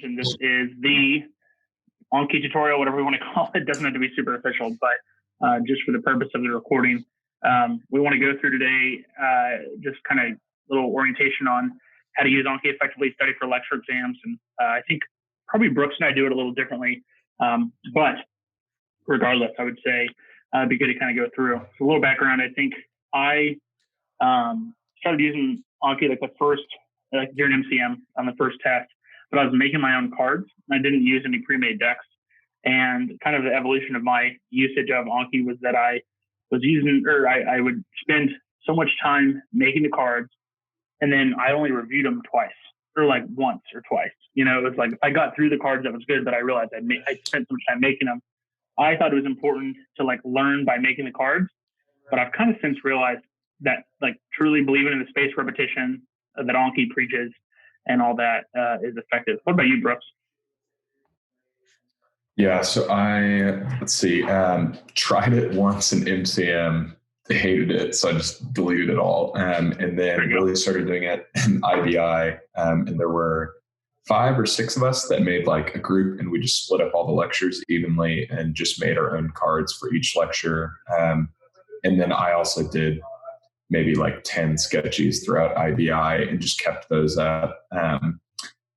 and this is the Anki tutorial, whatever we want to call it. It doesn't have to be super official, but just for the purpose of the recording, we want to go through today just kind of little orientation on how to use Anki effectively, study for lecture exams. And I think probably Brooks and I do it a little differently. But regardless, I would say it'd be good to kind of go through. So a little background, I think I started using Anki during MCM on the first test, but I was making my own cards. I didn't use any pre-made decks. And kind of the evolution of my usage of Anki was that I would spend so much time making the cards, and then I only reviewed them twice, or like once or twice. You know, it was like if I got through the cards, that was good, but I realized I spent so much time making them. I thought it was important to like learn by making the cards, but I've kind of since realized that like truly believing in the spaced repetition that Anki preaches and all that is effective. What about you, Brooks? Yeah, so tried it once in MCM, hated it, so I just deleted it all, and then really started doing it in IBI, and there were 5 or 6 of us that made like a group, and we just split up all the lectures evenly and just made our own cards for each lecture, and then I also did maybe like 10 sketchies throughout IBI and just kept those up.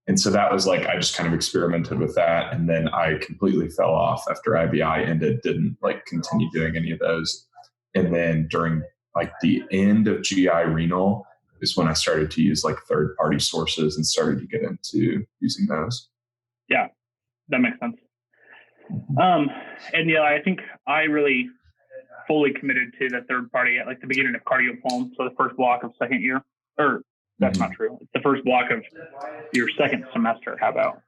And so that was like, I just kind of experimented with that. And then I completely fell off after IBI ended, didn't like continue doing any of those. And then during like the end of GI renal is when I started to use like third-party sources and started to get into using those. Yeah, that makes sense. And yeah, I think I really fully committed to the third party at like the beginning of cardio poem. So the first block of second year, or that's not true. It's the first block of your second semester. How about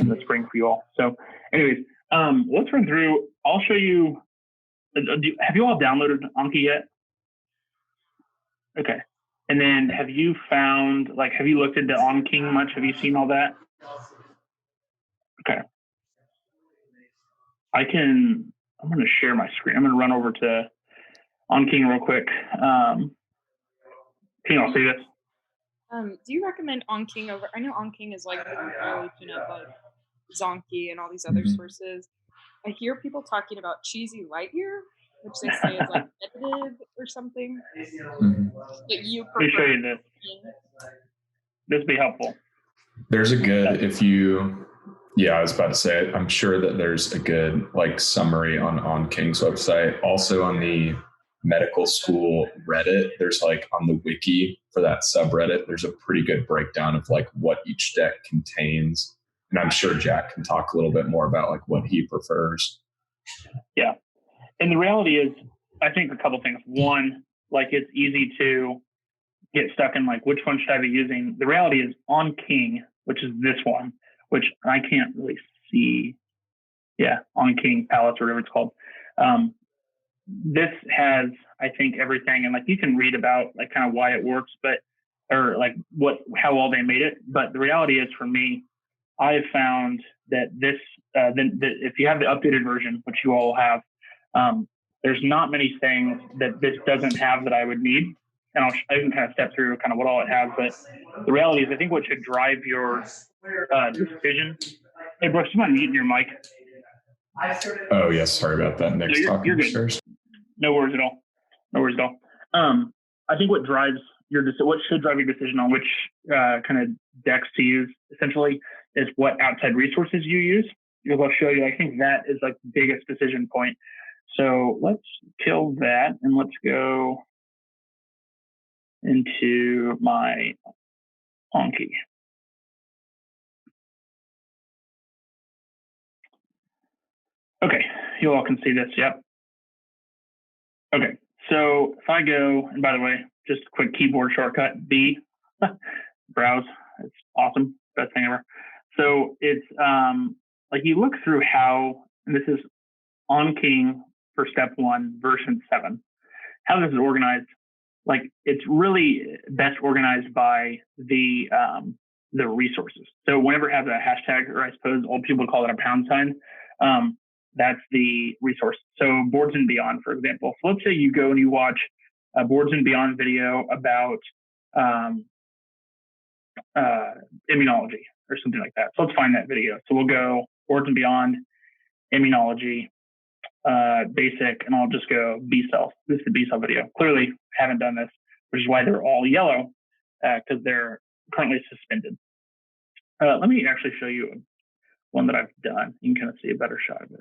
in the spring for you all? So anyways, let's run through. I'll show you. Have you all downloaded Anki yet? Okay. And then have you looked into OnKing much? Have you seen all that? Okay. I'm going to share my screen. I'm going to run over to OnKing real quick. Can you all see this? Do you recommend OnKing over? I know OnKing is like the compilation of like Zonky and all these other sources. I hear people talking about Cheesy Lightyear, which they say is like edited or something. That you prefer. Let me show you this. This would be helpful. There's a good, I was about to say, I'm sure that there's a good like summary on King's website. Also on the medical school Reddit, there's like on the wiki for that subreddit, there's a pretty good breakdown of like what each deck contains. And I'm sure Jack can talk a little bit more about like what he prefers. Yeah. And the reality is, I think a couple things. One, like it's easy to get stuck in like, which one should I be using? The reality is OnKing, which is this one, which I can't really see. Yeah, OnKing palettes or whatever it's called. This has, I think, everything, and like you can read about like kind of why it works, or like how well they made it. But the reality is, for me, I have found that this, if you have the updated version, which you all have, there's not many things that this doesn't have that I would need. And I can kind of step through kind of what all it has. But the reality is, I think what should drive your decision. Hey, Brooks, you mind muting your mic? Oh, yes. Sorry about that. Next talk. You're good. No worries at all. No worries at all. I think what should drive your decision on which kind of decks to use essentially is what outside resources you use. Because I'll show you, I think that is like the biggest decision point. So let's kill that and let's go into my Anki. Okay, you all can see this, yep. Okay, so if I go, and by the way, just a quick keyboard shortcut, B, browse, it's awesome, best thing ever. So it's like you look through how, and this is OnKing for step 1, version 7, how this is organized. Like it's really best organized by the resources. So whenever it has a hashtag, or I suppose old people would call it a pound sign, that's the resource. So Boards and Beyond, for example. So let's say you go and you watch a Boards and Beyond video about immunology. or something like that. So let's find that video. So we'll go Boards and Beyond, Immunology, Basic, and I'll just go B-cell. This is the B-cell video. Clearly haven't done this, which is why they're all yellow, because they're currently suspended. Let me actually show you one that I've done. You can kind of see a better shot of this.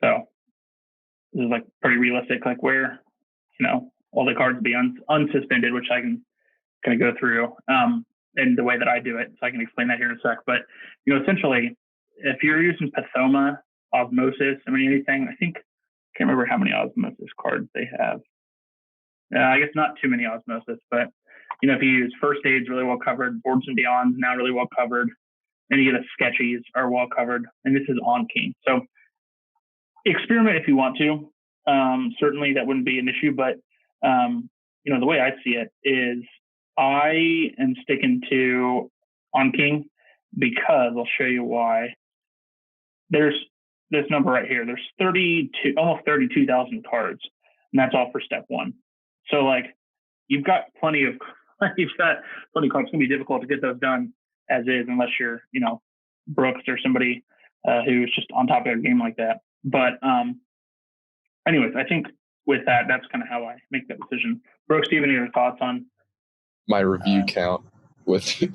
So this is like pretty realistic, like where, all the cards be unsuspended, which I can kind of go through in the way that I do it. So I can explain that here in a sec. But, essentially, if you're using Pathoma, Osmosis, anything, I can't remember how many Osmosis cards they have. I guess not too many Osmosis, but, if you use First Aid's really well covered, Boards and Beyond now really well covered, any of the sketchies are well covered, and this is Anki. So experiment if you want to. Certainly that wouldn't be an issue, but the way I see it is I am sticking to Anki because I'll show you why. There's this number right here. There's almost 32,000 cards, and that's all for step one. So you've got plenty of cards. It's going to be difficult to get those done as is, unless you're, Brooks or somebody who's just on top of their game like that. But anyways, I think with that, that's kind of how I make that decision. Brooks, do you have any other thoughts on my review count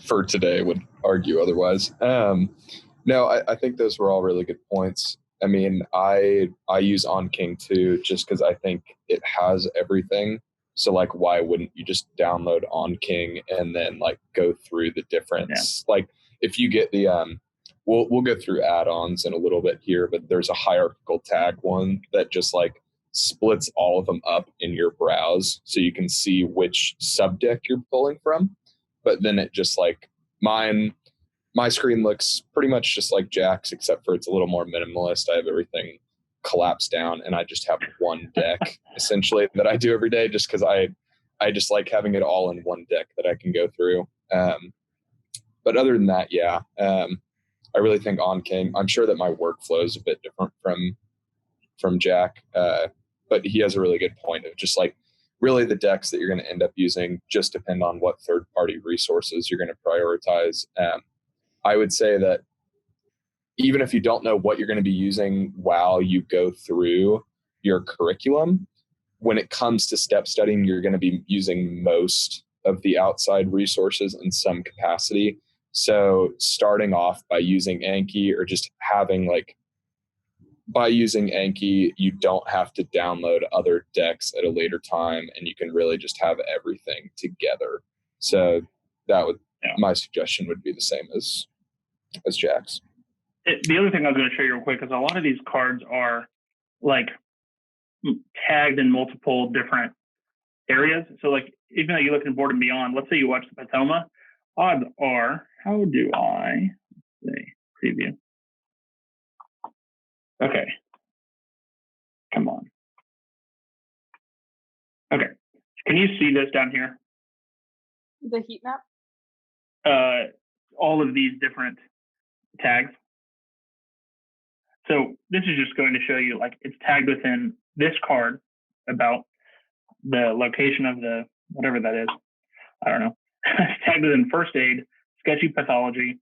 for today would argue otherwise. No, I think those were all really good points. I mean, I use OnKing too, just because I think it has everything. So why wouldn't you just download OnKing and then go through the difference? Yeah. If you get the we'll go through add-ons in a little bit here, but there's a hierarchical tag one that just splits all of them up in your browse so you can see which subdeck you're pulling from. But then it just my screen looks pretty much just like Jack's, except for it's a little more minimalist. I have everything collapsed down and I just have one deck essentially that I do every day, just because I just like having it all in one deck that I can go through. But other than that, I really think OnKing, I'm sure that my workflow is a bit different from Jack, but he has a really good point of just really the decks that you're going to end up using just depend on what third-party resources you're going to prioritize. I would say that even if you don't know what you're going to be using while you go through your curriculum, when it comes to step studying, you're going to be using most of the outside resources in some capacity. So starting off by using Anki, or just having by using Anki, you don't have to download other decks at a later time, and you can really just have everything together. So that would, my suggestion would be the same as Jack's. The other thing I was going to show you real quick is a lot of these cards are tagged in multiple different areas. So even though you look at Board and Beyond, let's say you watch the Pathoma, odds are, how do I preview? Okay. Come on. Okay. Can you see this down here? The heat map? All of these different tags. So this is just going to show you it's tagged within this card about the location of the whatever that is. I don't know. It's tagged within First Aid, Sketchy Pathology,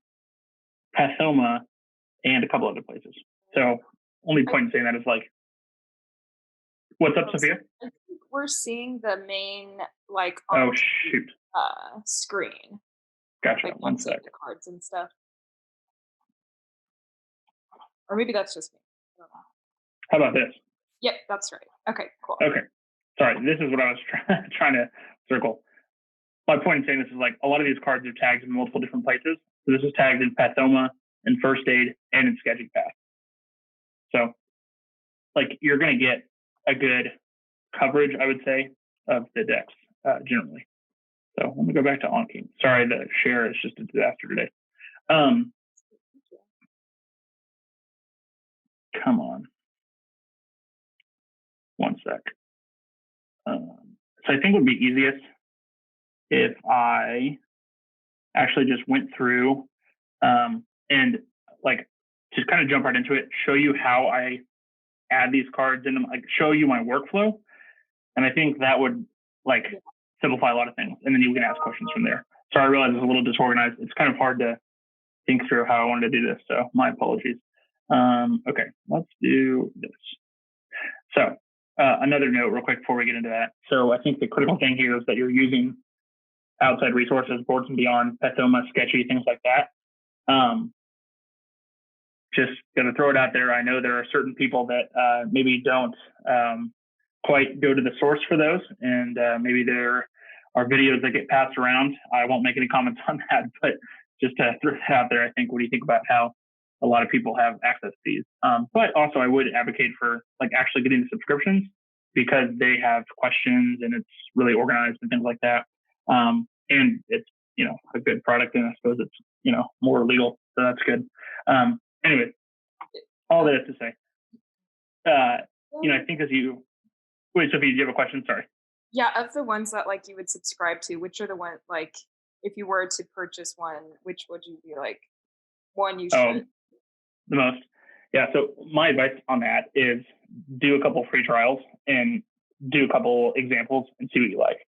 Pathoma, and a couple other places. So only point in saying that is what's up, Sophia? I think we're seeing the main oh shoot screen. Gotcha. One sec. The cards and stuff. Or maybe that's just me. I don't know. How about this? Yep, that's right. Okay, cool. Okay. Sorry, this is what I was trying to circle. My point in saying this is a lot of these cards are tagged in multiple different places. So this is tagged in Pathoma, in First Aid, and in Sketchy Path. So you're going to get a good coverage, I would say, of the decks generally. So let me go back to Anki. Sorry, the share is just a disaster today. Come on. One sec. So I think it would be easiest if I actually just went through and just kind of jump right into it, show you how I add these cards in them, show you my workflow. And I think that would like simplify a lot of things, and then you can ask questions from there. So I realize it's a little disorganized. It's kind of hard to think through how I wanted to do this. So my apologies. Okay, let's do this. So another note real quick before we get into that. So I think the critical thing here is that you're using outside resources, Boards and Beyond, Pathoma, Sketchy, things like that. Just going to throw it out there. I know there are certain people that maybe don't quite go to the source for those, and maybe there are videos that get passed around. I won't make any comments on that, but just to throw that out there, I think, what do you think about how a lot of people have access to these? But also I would advocate for like actually getting the subscriptions, because they have questions and it's really organized and things like that. And it's, a good product, and I suppose it's, more legal. So that's good. Anyway, all that is to say, I think wait, Sophie, do you have a question? Sorry. Yeah. Of the ones that like you would subscribe to, which are the ones, like, if you were to purchase one, which would you be like one you should? The most. Yeah. So my advice on that is do a couple free trials and do a couple examples and see what you like.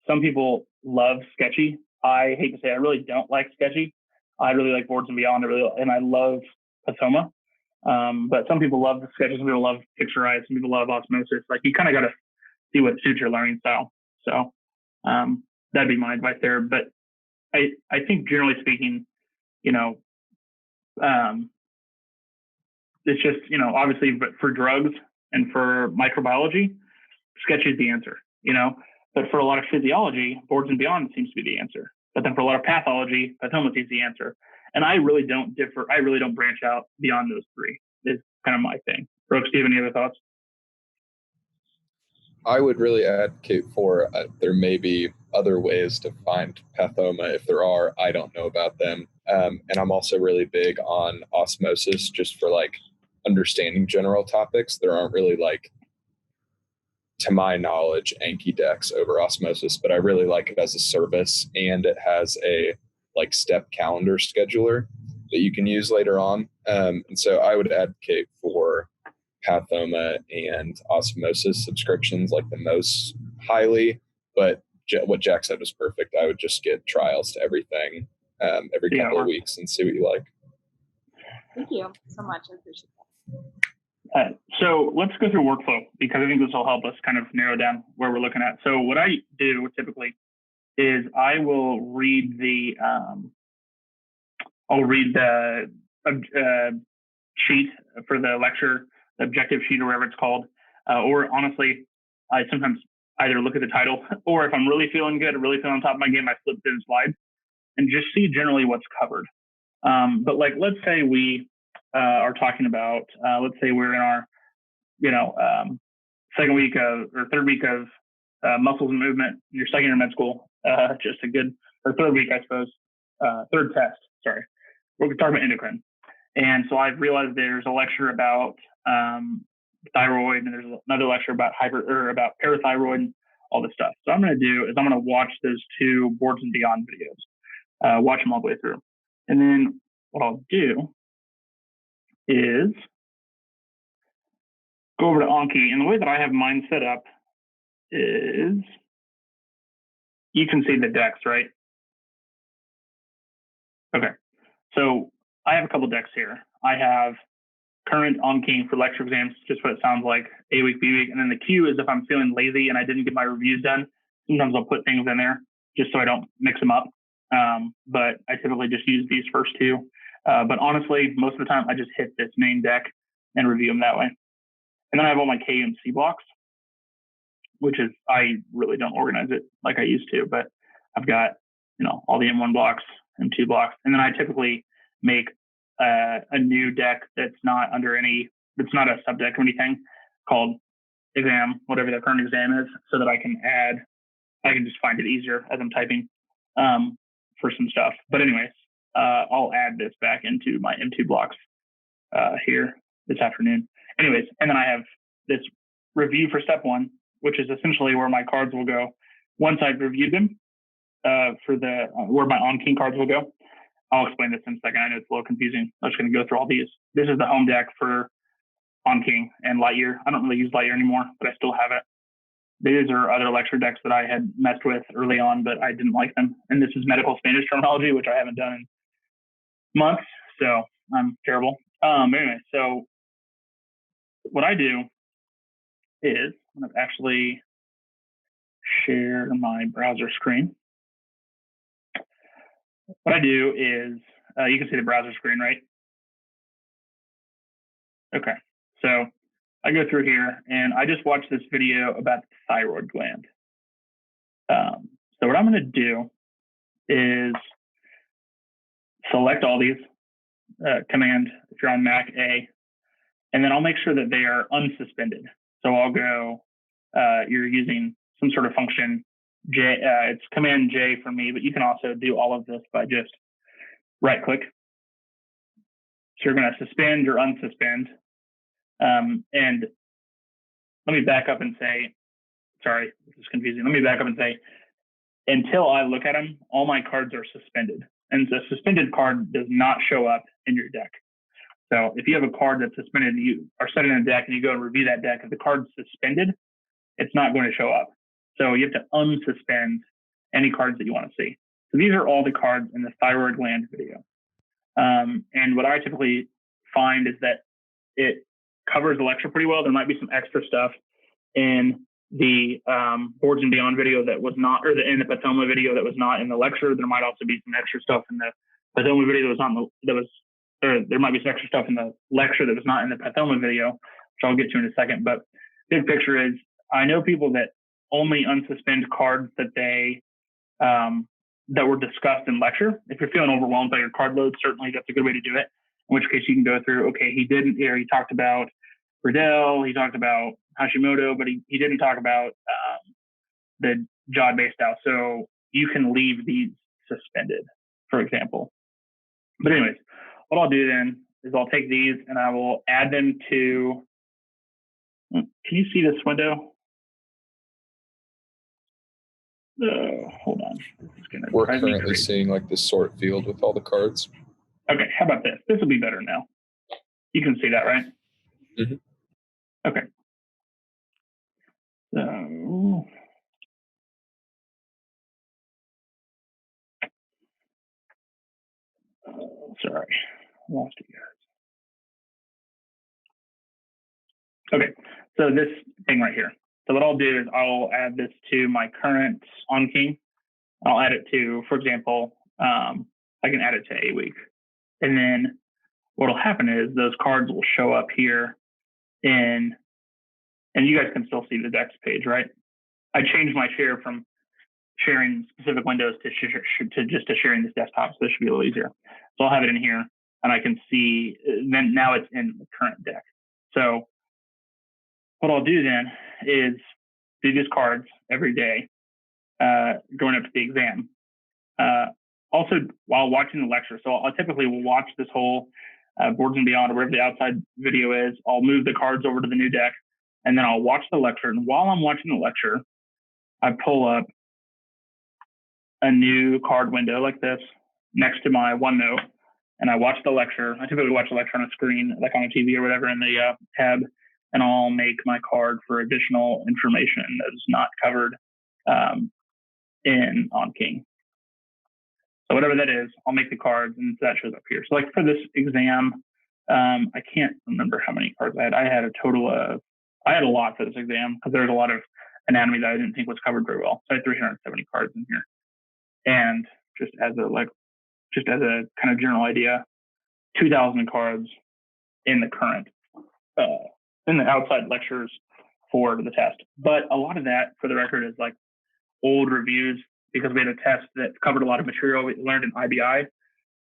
Some people love Sketchy. I hate to say I really don't like Sketchy. I really like Boards and Beyond. And I love Pathoma. But some people love the Sketchy. Some people love Picturize. Some people love Osmosis. Like, you kind of got to see what suits your learning style. So that'd be my advice there. But I think generally speaking, it's just, obviously, but for drugs and for microbiology, Sketchy is the answer, But for a lot of physiology, Boards and Beyond seems to be the answer. But then for a lot of pathology, Pathoma seems the answer. And I really don't differ. I really don't branch out beyond those three. Is kind of my thing. Brooks, do you have any other thoughts? I would really advocate for there may be other ways to find Pathoma. If there are, I don't know about them. And I'm also really big on Osmosis, just for like understanding general topics. There aren't really, like, to my knowledge, Anki decks over Osmosis, but I really like it as a service, and it has a like step calendar scheduler that you can use later on. And so I would advocate for Pathoma and Osmosis subscriptions like the most highly, but what Jack said was perfect. I would just get trials to everything every couple of weeks and see what you like. Thank you so much. I appreciate that. So let's go through workflow, because I think this will help us kind of narrow down where we're looking at. So what I do typically is I will read the sheet for the lecture, the objective sheet, or whatever it's called. Or honestly, I sometimes either look at the title, or if I'm really feeling good or really feeling on top of my game, I flip through the slides and just see generally what's covered. But like, let's say we are talking about, let's say we're in our, second week of, or third week of muscles and movement, your second year med school, just a good, or third week, I suppose, third test, sorry. We're talking about endocrine. And so I've realized there's a lecture about thyroid, and there's another lecture about about parathyroid and all this stuff. So what I'm going to do is I'm going to watch those two Boards and Beyond videos, watch them all the way through. And then what I'll do is go over to Anki. And the way that I have mine set up is, you can see the decks, right? Okay. So I have a couple decks here. I have current Anki for lecture exams, just what it sounds like, A week, B week. And then the Q is if I'm feeling lazy and I didn't get my reviews done, sometimes I'll put things in there just so I don't mix them up. But I typically just use these first two. But honestly, most of the time I just hit this main deck and review them that way. And then I have all my K and C blocks, which is, I really don't organize it like I used to, but I've got, all the M1 blocks, M2 blocks. And then I typically make a new deck that's not it's not a sub deck or anything, called exam, whatever the current exam is, so that I can just find it easier as I'm typing for some stuff. But anyways, I'll add this back into my M2 blocks here this afternoon. Anyways, and then I have this review for step one, which is essentially where my cards will go once I've reviewed them, where my on-king cards will go. I'll explain this in a second. I know it's a little confusing. I'm just going to go through all these. This is the home deck for on-king and Lightyear. I don't really use Lightyear anymore, but I still have it. These are other lecture decks that I had messed with early on, but I didn't like them. And this is medical Spanish terminology, which I haven't done in months, so I'm terrible. Anyway, so what I do is I'm going to actually share my browser screen. What I do is, you can see the browser screen, right? Okay, so I go through here and I just watched this video about the thyroid gland. So what I'm going to do is select all these, Command, if you're on Mac, A, and then I'll make sure that they are unsuspended. So I'll go, you're using some sort of function, J, it's Command J for me, but you can also do all of this by just right click. So you're going to suspend or unsuspend. And let me back up and say, sorry, this is confusing. Let me back up and say, until I look at them, all my cards are suspended. And the suspended card does not show up in your deck. So if you have a card that's suspended and you are setting a deck and you go and review that deck, if the card's suspended, it's not going to show up. So you have to unsuspend any cards that you want to see. So these are all the cards in the thyroid gland video. And what I typically find is that it covers the lecture pretty well. There might be some extra stuff in the Boards and Beyond video that was not, or in the Pathoma video that was not in the lecture. There might also be some extra stuff in the Pathoma video that was not in the, or there might be some extra stuff in the lecture that was not in the Pathoma video, which I'll get to in a second. But big picture is, I know people that only unsuspend cards that they that were discussed in lecture. If you're feeling overwhelmed by your card load, certainly that's a good way to do it. In which case you can go through, okay, he talked about Riddell, he talked about Hashimoto, but he didn't talk about the Jod-based style. So you can leave these suspended, for example. But anyways, what I'll do then is I'll take these and I will add them to, can you see this window? Hold on. We're currently seeing like the sort field with all the cards. Okay, how about this? This will be better now. You can see that, right? Mm-hmm. Okay. So, sorry, lost you guys. Okay, so this thing right here. So what I'll do is I'll add this to my current Anki. I'll add it to, for example, I can add it to a week. And then what will happen is those cards will show up here and you guys can still see the decks page, right? I changed my share from sharing specific windows to just sharing this desktop, so this should be a little easier. So I'll have it in here and I can see, then now it's in the current deck. So what I'll do then is do these cards every day, going up to the exam. Also, while watching the lecture, so I typically will watch this whole Boards and Beyond, or wherever the outside video is. I'll move the cards over to the new deck, and then I'll watch the lecture. And while I'm watching the lecture, I pull up a new card window like this next to my OneNote, and I watch the lecture. I typically watch the lecture on a screen, like on a TV or whatever in the tab, and I'll make my card for additional information that is not covered in Anki. So whatever that is, I'll make the cards and that shows up here. So like for this exam, I can't remember how many cards I had. I had a lot for this exam because there's a lot of anatomy that I didn't think was covered very well. So I had 370 cards in here. And just as a kind of general idea, 2,000 cards in the current, in the outside lectures for the test. But a lot of that, for the record, is like old reviews, because we had a test that covered a lot of material we learned in IBI.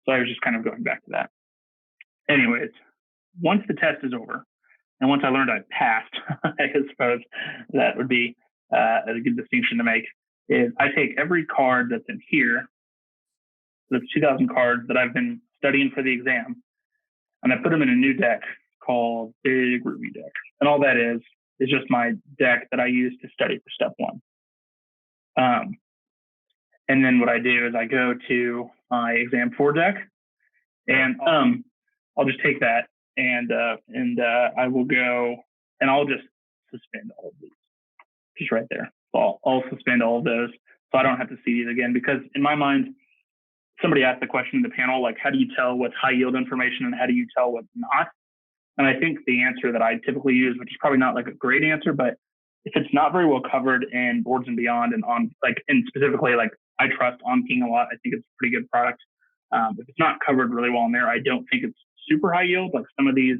So I was just kind of going back to that. Anyways, once the test is over, and once I learned I passed, I suppose that would be a good distinction to make, is I take every card that's in here, that's 2,000 cards that I've been studying for the exam, and I put them in a new deck called Big Review Deck. And all that is just my deck that I use to study for step one. And then what I do is I go to my exam 4 deck, and I'll just take that and I will go and I'll just suspend all of these. just right there. So I'll suspend all of those so I don't have to see these again, because in my mind, somebody asked the question in the panel, like, how do you tell what's high yield information and how do you tell what's not? And I think the answer that I typically use, which is probably not like a great answer, but if it's not very well covered in Boards and Beyond and on like, and specifically like I trust Anki a lot. I think it's a pretty good product. If it's not covered really well in there, I don't think it's super high yield. Like some of these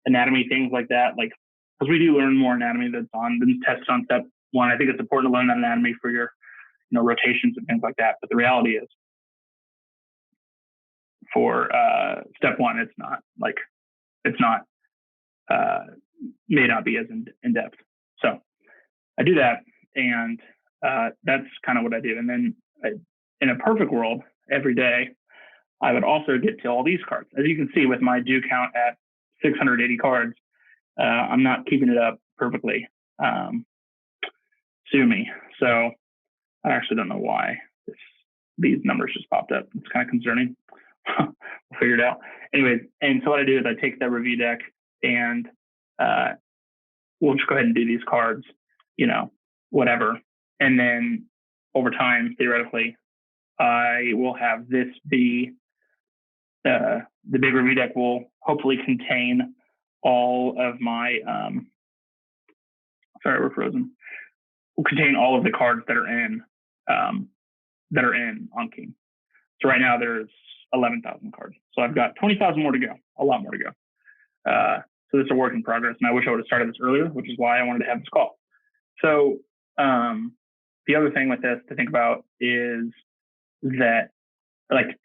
anatomy things like that, like, because we do learn more anatomy that's tested on step one. I think it's important to learn that anatomy for your, rotations and things like that. But the reality is, for step one, it's not may not be as in depth. So I do that, and that's kind of what I do. And then in a perfect world, every day, I would also get to all these cards. As you can see with my due count at 680 cards, I'm not keeping it up perfectly. Sue me. So I actually don't know why these numbers just popped up. It's kind of concerning. We'll figure it out. Anyways, and so what I do is I take that review deck and we'll just go ahead and do these cards, whatever. And then over time, theoretically, I will have this be the big review deck will hopefully contain all of my sorry, we're frozen. Will contain all of the cards that are in Anki. So right now there's 11,000 cards. So I've got 20,000 more to go, a lot more to go. So this is a work in progress, and I wish I would have started this earlier, which is why I wanted to have this call. So the other thing with this to think about is that, like,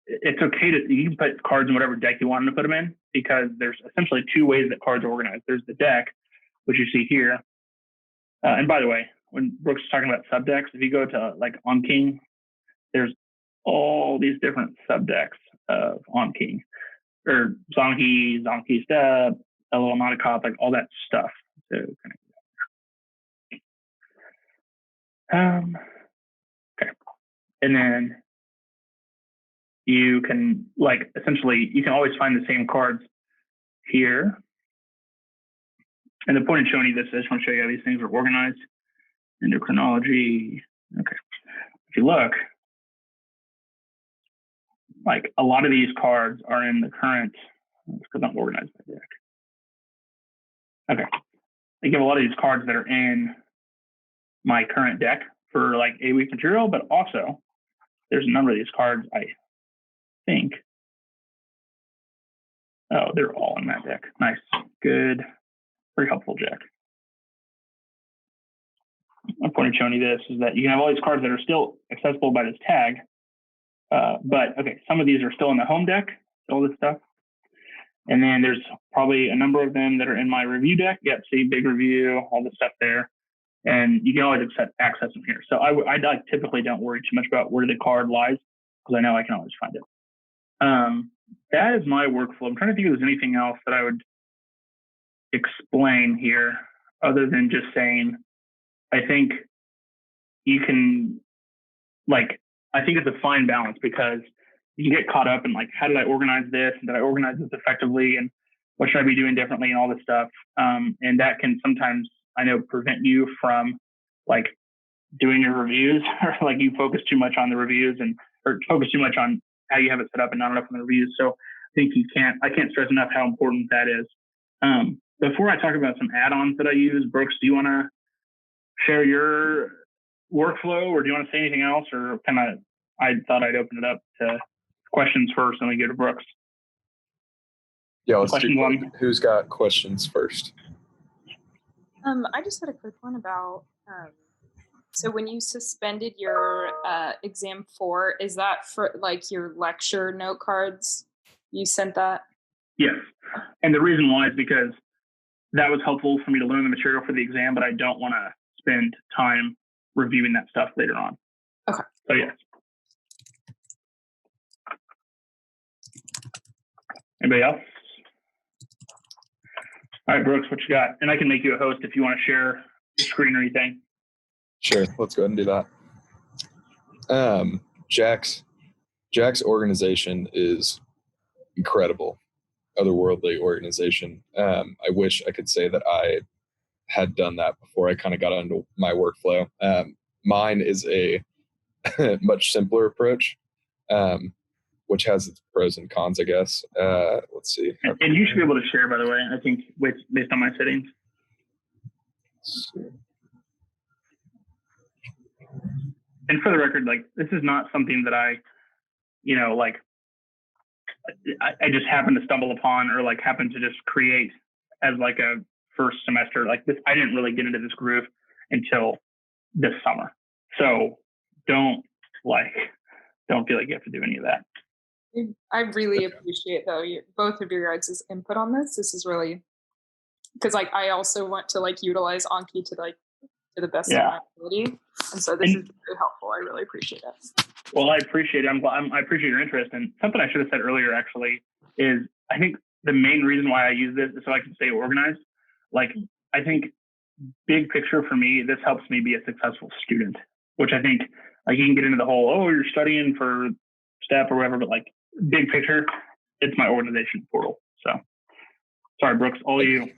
it's okay you can put cards in whatever deck you want to put them in, because there's essentially two ways that cards are organized. There's the deck, which you see here. And by the way, when Brooks is talking about subdecks, if you go to like Anki, there's all these different subdecks of Anki, or Zonky Step, a little Nauticop, like all that stuff. So okay. And then you can, like, essentially, you can always find the same cards here. And the point in showing you this, I just want to show you how these things are organized into chronology. Okay. If you look, like, a lot of these cards are in the current, because I'm organized by deck. Okay. I give a lot of these cards that are in my current deck for like 8-week material, but also there's a number of these cards, I think. Oh, they're all in that deck. Nice. Good. Very helpful, Jack. My point of showing you this is that you can have all these cards that are still accessible by this tag. But okay, some of these are still in the home deck, all this stuff. And then there's probably a number of them that are in my review deck. Yep, see, big review, all this stuff there. And you can always access them here. So I typically don't worry too much about where the card lies, because I know I can always find it. That is my workflow. I'm trying to think if there's anything else that I would explain here other than just saying, I think you can, like, I think it's a fine balance, because you can get caught up in, like, how did I organize this? And did I organize this effectively? And what should I be doing differently and all this stuff? And that can sometimes, I know, prevent you from, like, doing your reviews, or like you focus too much on the reviews or focus too much on how you have it set up and not enough on the reviews. So I think I can't stress enough how important that is. Before I talk about some add-ons that I use, Brooks, do you want to share your workflow, or do you want to say anything else, or kind of, I thought I'd open it up to questions first and we go to Brooks. Yeah, let's do, who's got questions first? I just had a quick one about, so when you suspended your exam 4, is that for like your lecture note cards? You sent that? Yes. And the reason why is because that was helpful for me to learn the material for the exam, but I don't want to spend time reviewing that stuff later on. Okay. So yes. Anybody else? All right, Brooks, what you got? And I can make you a host if you want to share your screen or anything. Sure, let's go ahead and do that. Jack's organization is incredible, otherworldly organization. I wish I could say that I had done that before I kind of got into my workflow. Mine is a much simpler approach, which has its pros and cons, I guess. Let's see. And you should be able to share, by the way, I think, based on my settings. And for the record, like, this is not something that I just happened to stumble upon or like happened to just create as like a first semester. Like this, I didn't really get into this groove until this summer. So don't feel like you have to do any of that. I really appreciate though both of your guys' input on this. This is really, because like I also want to like utilize Anki to the best of my ability, and so this is very helpful. I really appreciate it. Well, I appreciate it. I appreciate your interest. And something I should have said earlier actually is I think the main reason why I use this is so I can stay organized. Like I think big picture for me, this helps me be a successful student, which I think like you can get into the whole, you're studying for STEP or whatever, but like big picture, it's my organization portal. So sorry, Brooks, all you.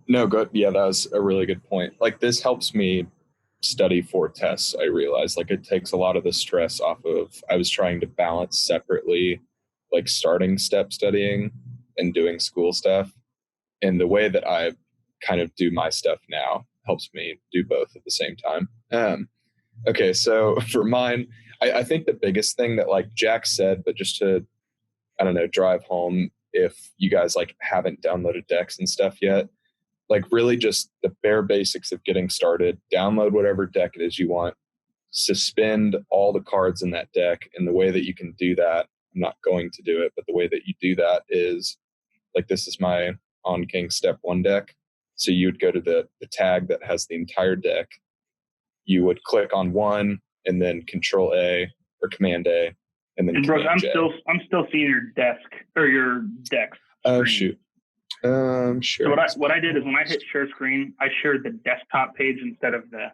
No, good. Yeah, that was a really good point. Like this helps me study for tests. I realized like it takes a lot of the stress off of, I was trying to balance separately, like starting STEP studying and doing school stuff. And the way that I kind of do my stuff now helps me do both at the same time. Okay, so for mine, I think the biggest thing that like Jack said, but just to, I don't know, drive home if you guys like haven't downloaded decks and stuff yet, like really just the bare basics of getting started, download whatever deck it is you want, suspend all the cards in that deck. And the way that you can do that, I'm not going to do it, but the way that you do that is like, this is my On King Step 1 deck. So you would go to the tag that has the entire deck. You would click on one and then Control A or Command A, and then Brooke, I'm J. still seeing your desk or your decks. Oh shoot. Sure. So what I did is when I hit share screen, I shared the desktop page instead of the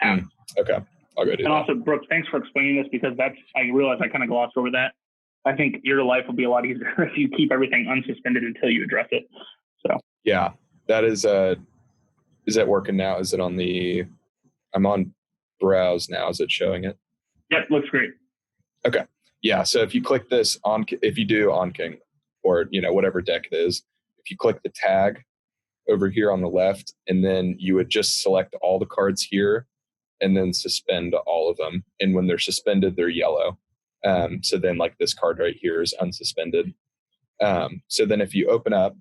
app. Okay, I'll go do that. And also, Brooke, thanks for explaining this because I realized I kind of glossed over that. I think your life will be a lot easier if you keep everything unsuspended until you address it. So yeah, that is that working now? Is it on the? I'm on browse now. Is it showing it? Yep, looks great. Okay, yeah. So if you click this on, if you do On King or whatever deck it is, if you click the tag over here on the left, and then you would just select all the cards here, and then suspend all of them. And when they're suspended, they're yellow. So then like this card right here is unsuspended. So then if you open up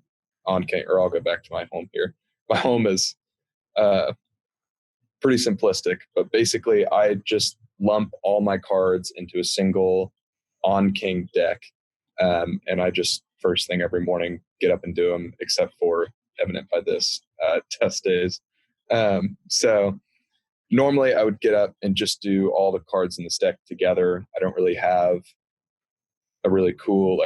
On King, or I'll go back to my home here. My home is pretty simplistic, but basically I just lump all my cards into a single On King deck. And I just first thing every morning get up and do them, except for evident by this test days. So normally I would get up and just do all the cards in this deck together. I don't really have a really cool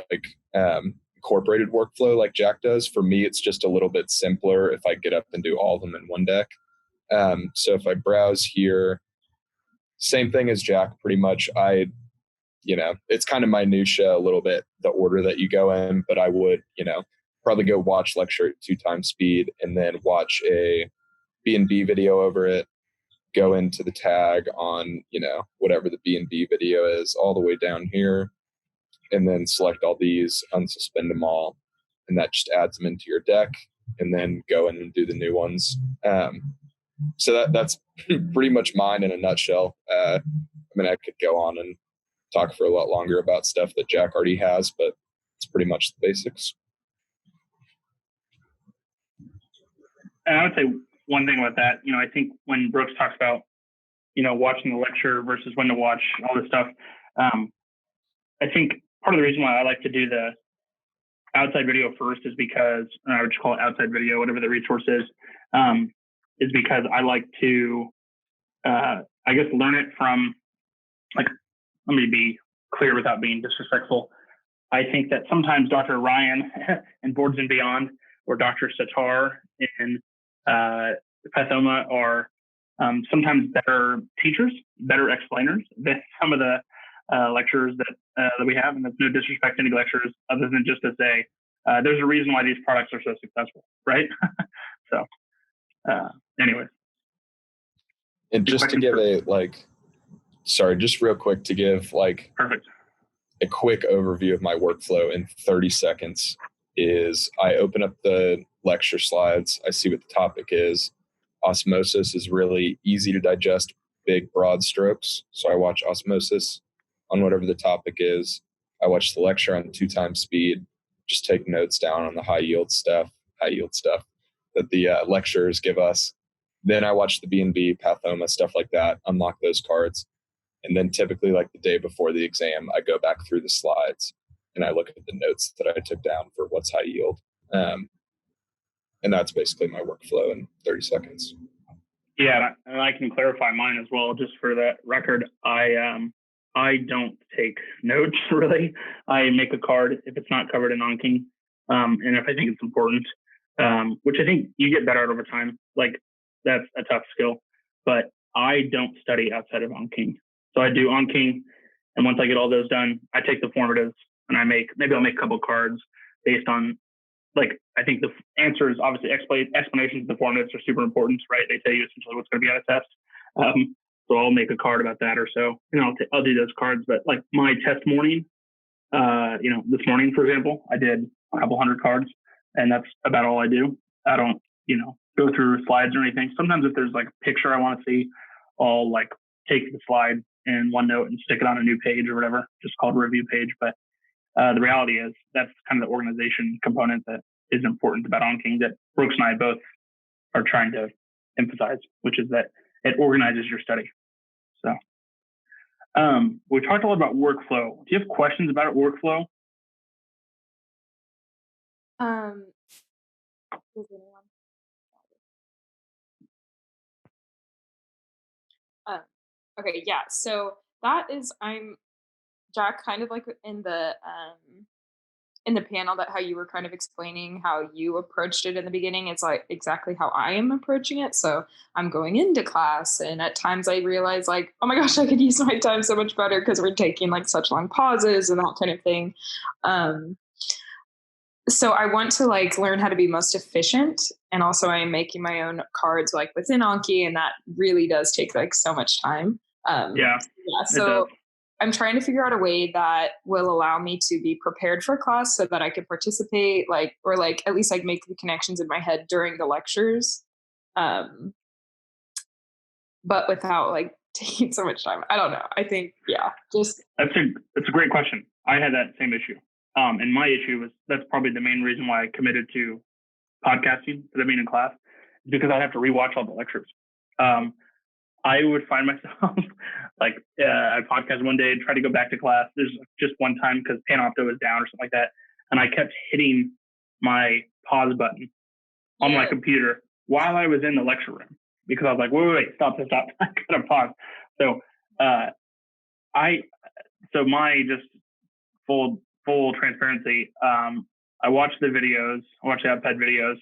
incorporated workflow like Jack does. For me, it's just a little bit simpler if I get up and do all of them in one deck. So if I browse here, same thing as Jack, pretty much. It's kind of minutia a little bit, the order that you go in, but I would, probably go watch lecture at 2 times speed and then watch a B&B video over it, go into the tag on, whatever the B&B video is all the way down here, and then select all these, unsuspend them all. And that just adds them into your deck, and then go in and do the new ones. So that's pretty much mine in a nutshell. I I could go on and talk for a lot longer about stuff that Jack already has, but it's pretty much the basics. And I would say one thing about that, I think when Brooks talks about, watching the lecture versus when to watch all this stuff, I think part of the reason why I like to do the outside video first is because, I would just call it outside video, whatever the resource is because I like to, learn it from, let me be clear without being disrespectful. I think that sometimes Dr. Ryan in Boards and Beyond or Dr. Satar in Pathoma are sometimes better teachers, better explainers than some of the lecturers that we have. And that's no disrespect to any lecturers other than just to say, there's a reason why these products are so successful, right? So Anyways. And just to give just real quick to give Perfect. A quick overview of my workflow in 30 seconds is I open up the lecture slides. I see what the topic is. Osmosis is really easy to digest, big, broad strokes. So I watch osmosis on whatever the topic is. I watch the lecture on 2 times speed, just take notes down on the high yield stuff that the lecturers give us. Then I watch the B&B, Pathoma, stuff like that, unlock those cards. And then typically the day before the exam, I go back through the slides and I look at the notes that I took down for what's high yield. And that's basically my workflow in 30 seconds. Yeah, and I can clarify mine as well, just for that record. I don't take notes, really. I make a card if it's not covered in Anki, and if I think it's important, which I think you get better at over time. That's a tough skill. But I don't study outside of Anki. So I do Anki, and once I get all those done, I take the formatives, and I'll make a couple cards based on, I think the answer is obviously explanations of the formatives are super important, right? They tell you essentially what's going to be on a test. So I'll make a card about that or so, and I'll do those cards. But my test morning, this morning, for example, I did a couple hundred cards, and that's about all I do. I don't, go through slides or anything. Sometimes if there's a picture I want to see, I'll take the slide in OneNote and stick it on a new page or whatever, just called a review page. But the reality is that's kind of the organization component that is important about Anki that Brooks and I both are trying to emphasize, which is that it organizes your study. So we talked a lot about workflow. Do you have questions about workflow? Does anyone? Okay, yeah. So that is, I'm Jack, kind of in the panel that how you were kind of explaining how you approached it in the beginning. It's exactly how I am approaching it. So I'm going into class, and at times I realize oh my gosh, I could use my time so much better because we're taking such long pauses and that kind of thing. So I want to learn how to be most efficient, and also I'm making my own cards within Anki, and that really does take so much time. So I'm trying to figure out a way that will allow me to be prepared for class so that I could participate, or at least make the connections in my head during the lectures, but without taking so much time. I don't know. I think that's a great question. I had that same issue. And my issue was that's probably the main reason why I committed to podcasting instead of being in class, is because I have to rewatch all the lectures. I would find myself I podcast one day and try to go back to class. There's just one time because Panopto was down or something like that, and I kept hitting my pause button on my computer while I was in the lecture room because I was wait, stop. I gotta pause. So my just full transparency. I watch the videos, I watch the iPad videos,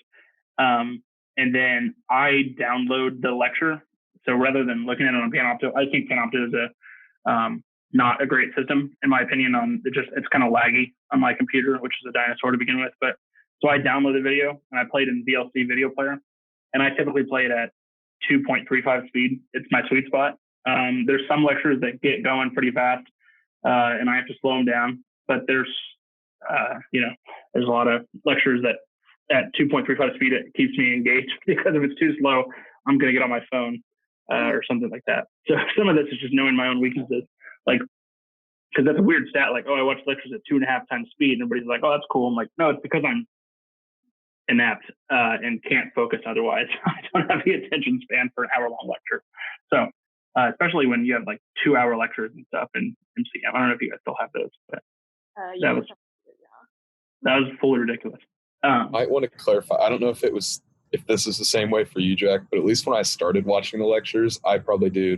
and then I download the lecture. So rather than looking at it on Panopto, I think Panopto is not a great system in my opinion. It's kind of laggy on my computer, which is a dinosaur to begin with. But so I download the video and I play it in VLC video player, and I typically play it at 2.35 speed. It's my sweet spot. There's some lectures that get going pretty fast, and I have to slow them down. But there's a lot of lectures that at 2.35 speed, it keeps me engaged because if it's too slow, I'm going to get on my phone or something like that. So some of this is just knowing my own weaknesses, because that's a weird stat. I watch lectures at 2.5 times speed, and everybody's oh, that's cool. I'm no, it's because I'm inept and can't focus otherwise. I don't have the attention span for an hour-long lecture. So especially when you have 2-hour lectures and stuff in MCM. I don't know if you guys still have those, but that was fully ridiculous. I want to clarify. I don't know if this is the same way for you, Jack, but at least when I started watching the lectures, I probably do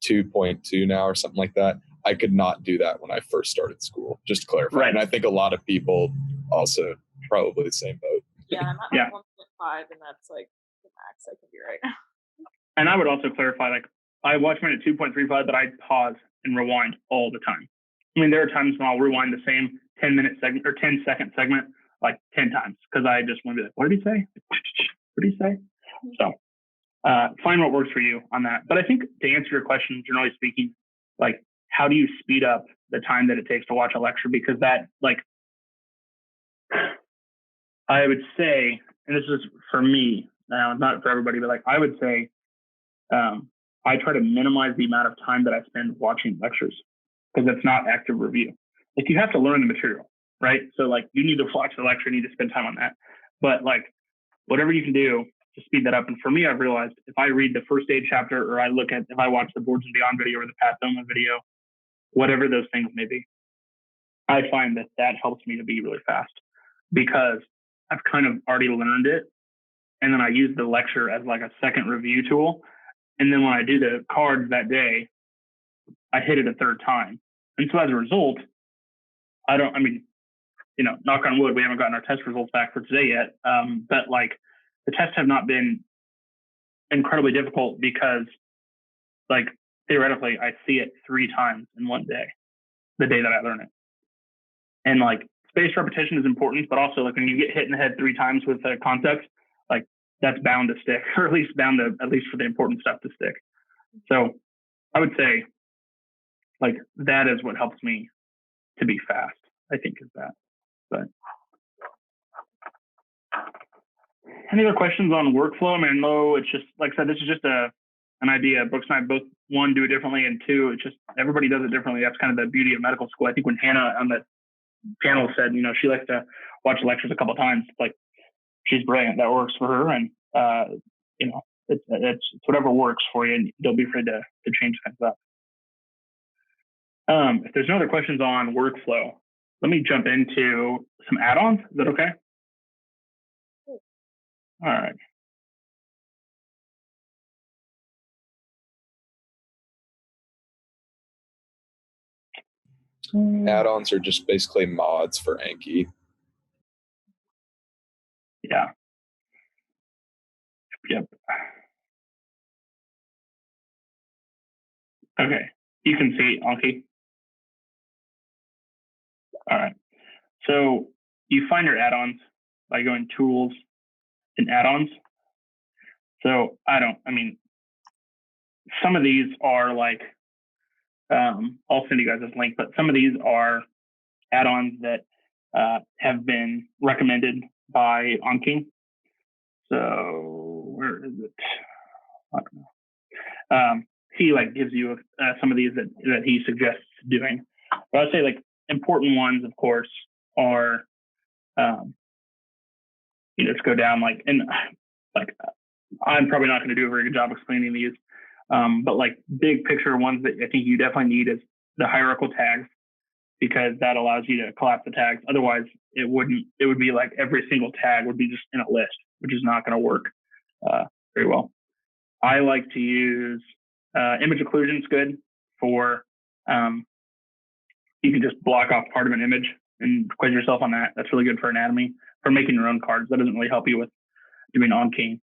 2.2 now or something like that. I could not do that when I first started school, just to clarify. Right. And I think a lot of people also probably the same boat. Yeah, I'm at 1.5, and that's the max I can do right now. And I would also clarify, I watch mine at 2.35, but I pause and rewind all the time. I mean, there are times when I'll rewind the same 10-minute segment or 10-second segment 10 times because I just want to be what did he say? What did he say? So find what works for you on that. But I think to answer your question, generally speaking, like, how do you speed up the time that it takes to watch a lecture? Because that, like, I would say, and this is for me now, not for everybody, but like, I would say, I try to minimize the amount of time that I spend watching lectures because it's not active review. Like, you have to learn the material, right? So like, you need to watch the lecture, you need to spend time on that. But like, whatever you can do to speed that up. And for me, I've realized if I read the first aid chapter, or if I watch the Boards and Beyond video or the Pathoma video, whatever those things may be, I find that helps me to be really fast because I've kind of already learned it. And then I use the lecture as like a second review tool. And then when I do the cards that day, I hit it a third time. And so as a result, knock on wood, we haven't gotten our test results back for today yet. But like, the tests have not been incredibly difficult because, like, theoretically, I see it 3 times in one day, the day that I learn it. And like, spaced repetition is important, but also like when you get hit in the head 3 times with the concepts, like, that's bound to stick, or at least for the important stuff to stick. So I would say, like, that is what helps me to be fast, I think, is that. But any other questions on workflow? I mean, no, it's just, like I said, this is just an idea. Brooks and I both, 1, do it differently, and 2, it's just everybody does it differently. That's kind of the beauty of medical school. I think when Hannah on the panel said, she likes to watch lectures a couple of times, like, she's brilliant. That works for her. And, it's whatever works for you, and don't be afraid to change things up. If there's no other questions on workflow, let me jump into some add-ons. Is that okay? All right. Add-ons are just basically mods for Anki. Yeah. Yep. Okay. You can see Anki. All right. So you find your add-ons by going Tools and Add-ons. So some of these are like, I'll send you guys this link, but some of these are add-ons that have been recommended by Anki. So where is it? I don't know. He like gives you some of these that he suggests doing. But I'd say like important ones, of course, are let's go down like, and like, I'm probably not going to do a very good job explaining these, but like big picture ones that I think you definitely need is the hierarchical tags, because that allows you to collapse the tags. Otherwise, it would be like every single tag would be just in a list, which is not going to work very well. I like to use image occlusion is good for, you can just block off part of an image and quiz yourself on that. That's really good for anatomy, for making your own cards. That doesn't really help you with doing Anki.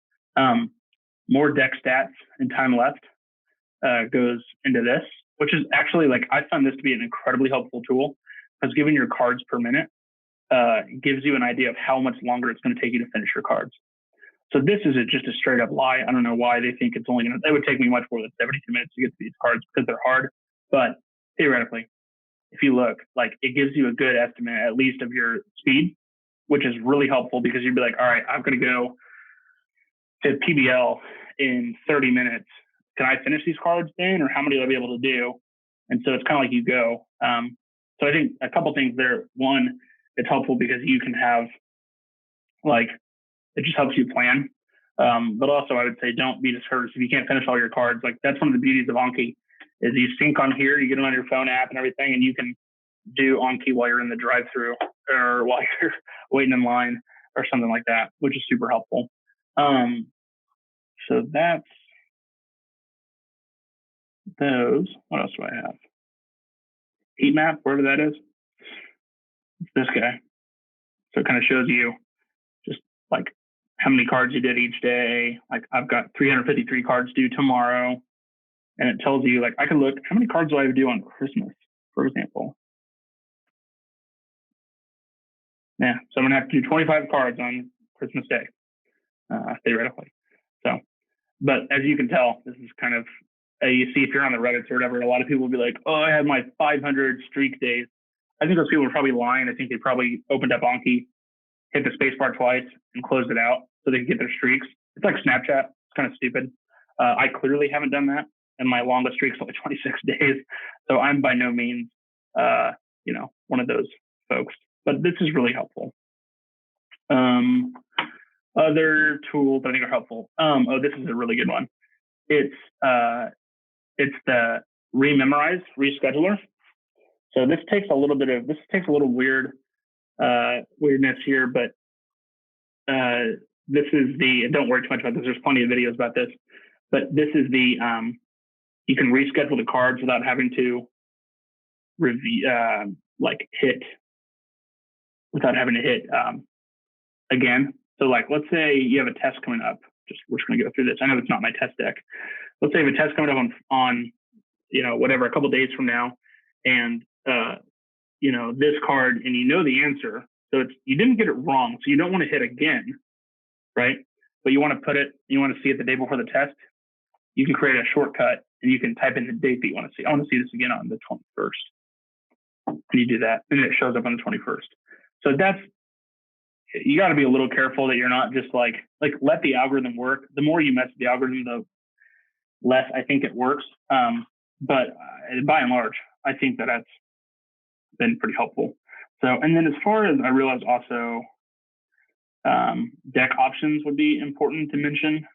More deck stats and time left goes into this, which is actually, like, I found this to be an incredibly helpful tool, because giving your cards per minute gives you an idea of how much longer it's going to take you to finish your cards. So this is just a straight up lie. I don't know why they think it's only going to, it would take me much more than 72 minutes to get to these cards because they're hard. But theoretically, if you look, like, it gives you a good estimate, at least, of your speed, which is really helpful, because you'd be like, all right, I'm going to go to PBL in 30 minutes. Can I finish these cards then, or how many will I be able to do? And so it's kind of like you go. So I think a couple things there. One, it's helpful because you can have, like, it just helps you plan. But also, I would say, don't be discouraged if you can't finish all your cards. Like, that's one of the beauties of Anki, is you sync on here, you get it on your phone app and everything, and you can do Anki while you're in the drive-through or while you're waiting in line or something like that, which is super helpful. So that's those. What else do I have? Heat map, wherever that is. It's this guy. So it kind of shows you just like how many cards you did each day. Like, I've got 353 cards due tomorrow. And it tells you, like, I can look, how many cards do I have to do on Christmas, for example? Yeah, so I'm going to have to do 25 cards on Christmas Day, theoretically. So, but as you can tell, this is kind of, you see if you're on the Reddits or whatever, a lot of people will be like, oh, I had my 500 streak days. I think those people are probably lying. I think they probably opened up Anki, hit the spacebar twice, and closed it out so they could get their streaks. It's like Snapchat. It's kind of stupid. I clearly haven't done that, and my longest streak's only 26 days. So I'm by no means, one of those folks. But this is really helpful. Other tools I think are helpful. This is a really good one. It's the Rememorize Rescheduler. So this takes a little weirdness here, but this is don't worry too much about this. There's plenty of videos about this, but this is you can reschedule the cards without having to hit again. So like, let's say you have a test coming up. We're just going to go through this. I know it's not my test deck. Let's say you have a test coming up on whatever, a couple of days from now, and this card, and the answer. So you didn't get it wrong. So you don't want to hit again, right? But you want to see it the day before the test. You can create a shortcut and you can type in the date that you want to see. I want to see this again on the 21st. And you do that, and it shows up on the 21st. So you got to be a little careful that you're not just like let the algorithm work. The more you mess with the algorithm, the less I think it works. But by and large, I think that's been pretty helpful. So, and then as far as I realized also, deck options would be important to mention.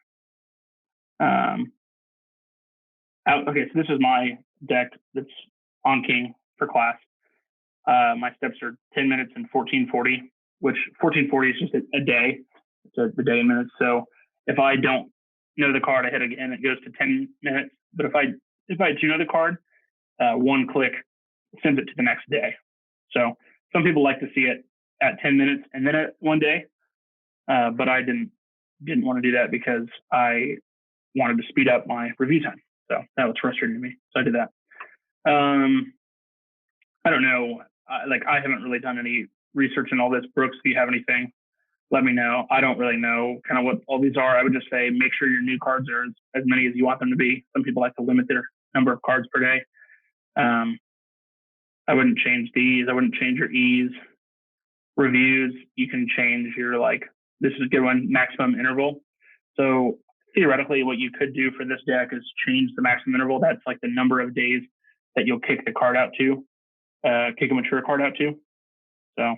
Okay, so this is my deck that's on King for class. My steps are 10 minutes and 1440, which 1440 is just a day. It's a day in minutes. So if I don't know the card, I hit again, it goes to 10 minutes. But if I do know the card, one click sends it to the next day. So some people like to see it at 10 minutes and then at one day. But I didn't want to do that because I wanted to speed up my review time. So that was frustrating to me. So I did that. I don't know. I haven't really done any research in all this. Brooks, if you have anything, let me know. I don't really know kind of what all these are. I would just say make sure your new cards are as many as you want them to be. Some people like to limit their number of cards per day. I wouldn't change these. I wouldn't change your E's. Reviews, you can change your this is a good one, maximum interval. So theoretically, what you could do for this deck is change the maximum interval. That's like the number of days that you'll kick the card out to, kick a mature card out to. So,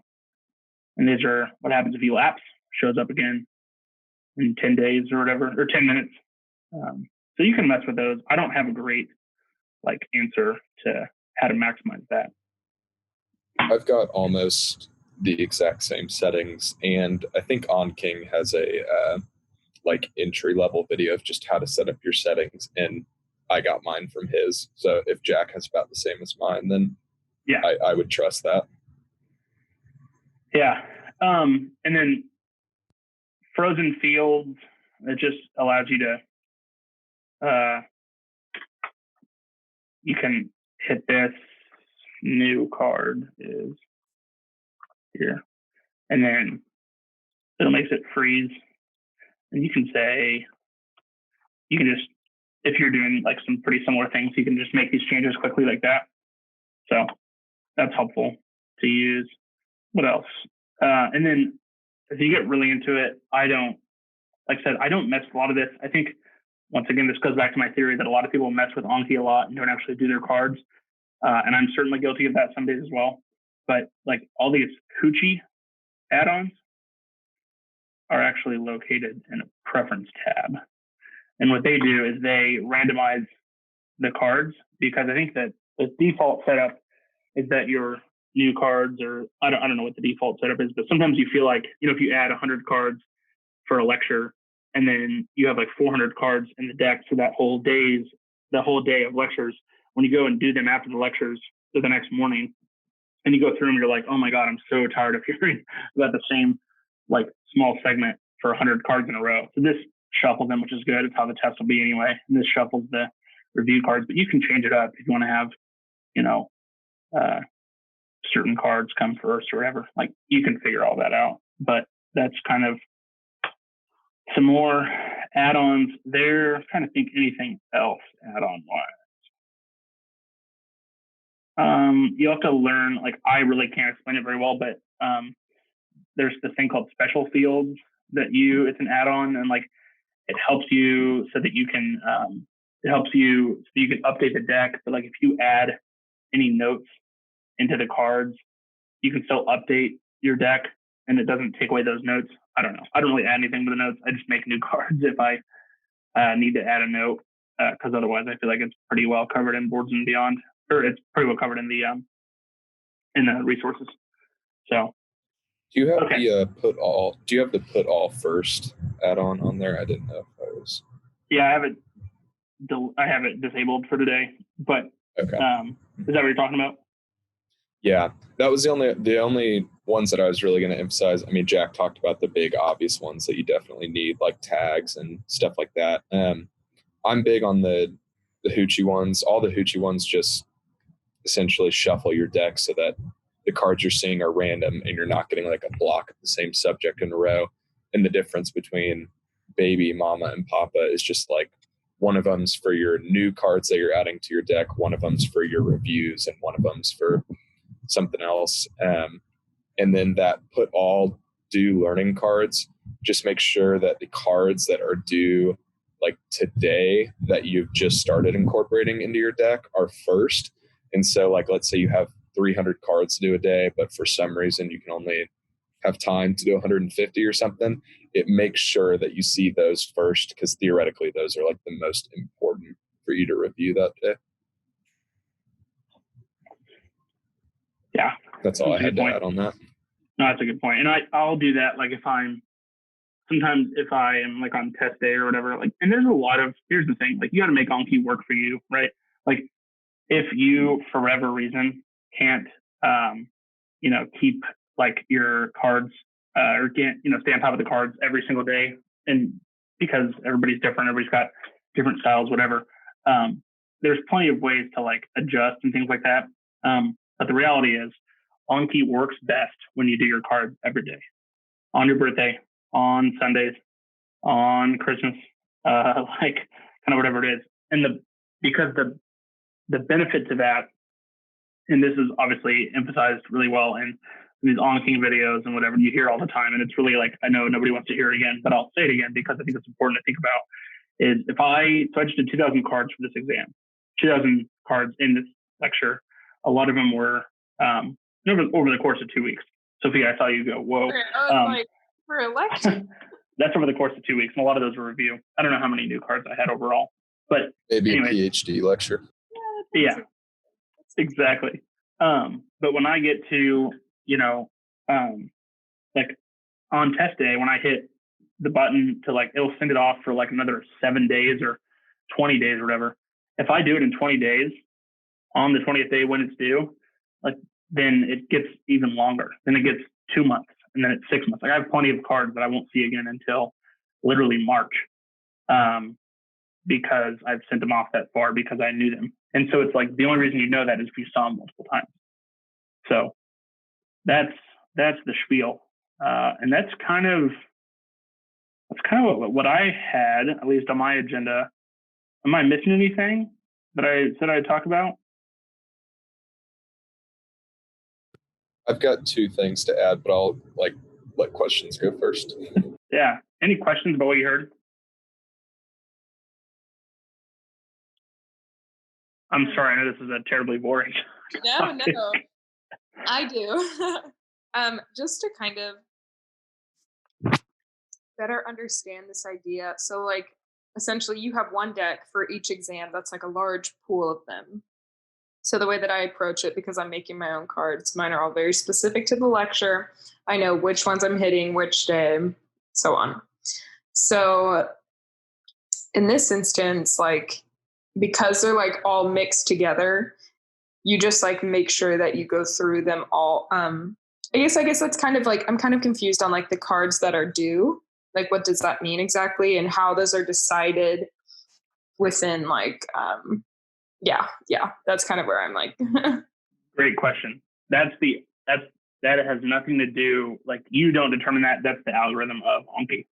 and these are what happens if you lapse, shows up again in 10 days or whatever, or 10 minutes. So you can mess with those. I don't have a great answer to how to maximize that. I've got almost the exact same settings, and I think On King has a entry level video of just how to set up your settings, and I got mine from his. So if Jack has about the same as mine, then yeah, I would trust that. Yeah. And then frozen fields, it just allows you to you can hit this new card is here, and then it'll makes it freeze. And you can just, if you're doing some pretty similar things, you can just make these changes quickly like that. So that's helpful to use. What else? And then if you get really into it, I don't mess with a lot of this. I think, once again, this goes back to my theory that a lot of people mess with Anki a lot and don't actually do their cards. And I'm certainly guilty of that some days as well. But all these coochie add-ons are actually located in a preference tab. And what they do is they randomize the cards, because I think that the default setup is that your new cards are, I don't know what the default setup is, but sometimes you feel like, if you add 100 cards for a lecture and then you have 400 cards in the deck for the whole day of lectures, when you go and do them after the lectures or the next morning and you go through them, you're like, oh my God, I'm so tired of hearing about the same small segment for 100 cards in a row. So this shuffles them, which is good. It's how the test will be anyway. And this shuffles the review cards, but you can change it up if you want to have, certain cards come first or whatever. You can figure all that out. But that's kind of some more Add-ons, I'm trying to think anything else add-on wise. You have to learn, like, I really can't explain it very well, but there's this thing called special fields it's an add-on, and like it helps you so that you can update the deck. But like if you add any notes into the cards, you can still update your deck and it doesn't take away those notes. I don't know. I don't really add anything to the notes. I just make new cards if I need to add a note, because otherwise I feel like it's pretty well covered in Boards and Beyond, or it's pretty well covered in the resources. So do you have the put all? Do you have the put all first add-on on there? I didn't know if I was. Yeah, I have it disabled for today, but okay. Is that what you're talking about? Yeah, that was the only ones that I was really going to emphasize. I mean, Jack talked about the big obvious ones that you definitely need, like tags and stuff like that. I'm big on the hoochie ones. All the hoochie ones just essentially shuffle your deck so that the cards you're seeing are random and you're not getting like a block of the same subject in a row. And the difference between baby, mama, and papa is just like one of them's for your new cards that you're adding to your deck, one of them's for your reviews, and one of them's for something else. And then that put all due learning cards, just make sure that the cards that are due like today that you've just started incorporating into your deck are first. And so like, let's say you have 300 cards to do a day, but for some reason you can only have time to do 150 or something. It makes sure that you see those first, because theoretically those are like the most important for you to review that day. Yeah. That's all I had to add on that. No, that's a good point. And I'll do that. Like sometimes if I am like on test day or whatever, like, and here's the thing, like you got to make Anki work for you, right? Like if you, for whatever reason, can't, keep like your cards, or can't, stay on top of the cards every single day. And because everybody's different, everybody's got different styles, whatever. There's plenty of ways to like adjust and things like that. But the reality is Anki works best when you do your cards every day, on your birthday, on Sundays, on Christmas, like kind of whatever it is. And because the benefit to that, and this is obviously emphasized really well in these Anki videos and whatever you hear all the time. And it's really like, I know nobody wants to hear it again, but I'll say it again because I think it's important to think about, is so I just did 2,000 cards for this exam, 2,000 cards in this lecture. A lot of them were over the course of 2 weeks. Sophia, I saw you go, whoa. Like for a lecture? That's over the course of 2 weeks. And a lot of those were review. I don't know how many new cards I had overall, but maybe anyways, a PhD lecture. Yeah, exactly. But when I get to, like on test day, when I hit the button to like, it'll send it off for like another 7 days or 20 days or whatever. If I do it in 20 days on the 20th day when it's due, like then it gets even longer. Then it gets 2 months and then it's 6 months. Like I have plenty of cards that I won't see again until literally March, because I've sent them off that far because I knew them. And so it's like the only reason you know that is if you saw them multiple times. So that's the spiel. And that's kind of what I had, at least on my agenda. Am I missing anything that I said I'd talk about? I've got 2 things to add, but I'll let questions go first. Yeah. Any questions about what you heard? I'm sorry, I know this is a terribly boring. No, I do. Just to kind of better understand this idea. So like, essentially you have one deck for each exam. That's like a large pool of them. So the way that I approach it, because I'm making my own cards, mine are all very specific to the lecture. I know which ones I'm hitting, which day, so on. So in this instance, like, because they're like all mixed together, you just like make sure that you go through them all. I guess that's kind of like, I'm kind of confused on like the cards that are due. Like, what does that mean exactly? And how those are decided within like, yeah. That's kind of where I'm like. Great question. That has nothing to do, like you don't determine that. That's the algorithm of Anki.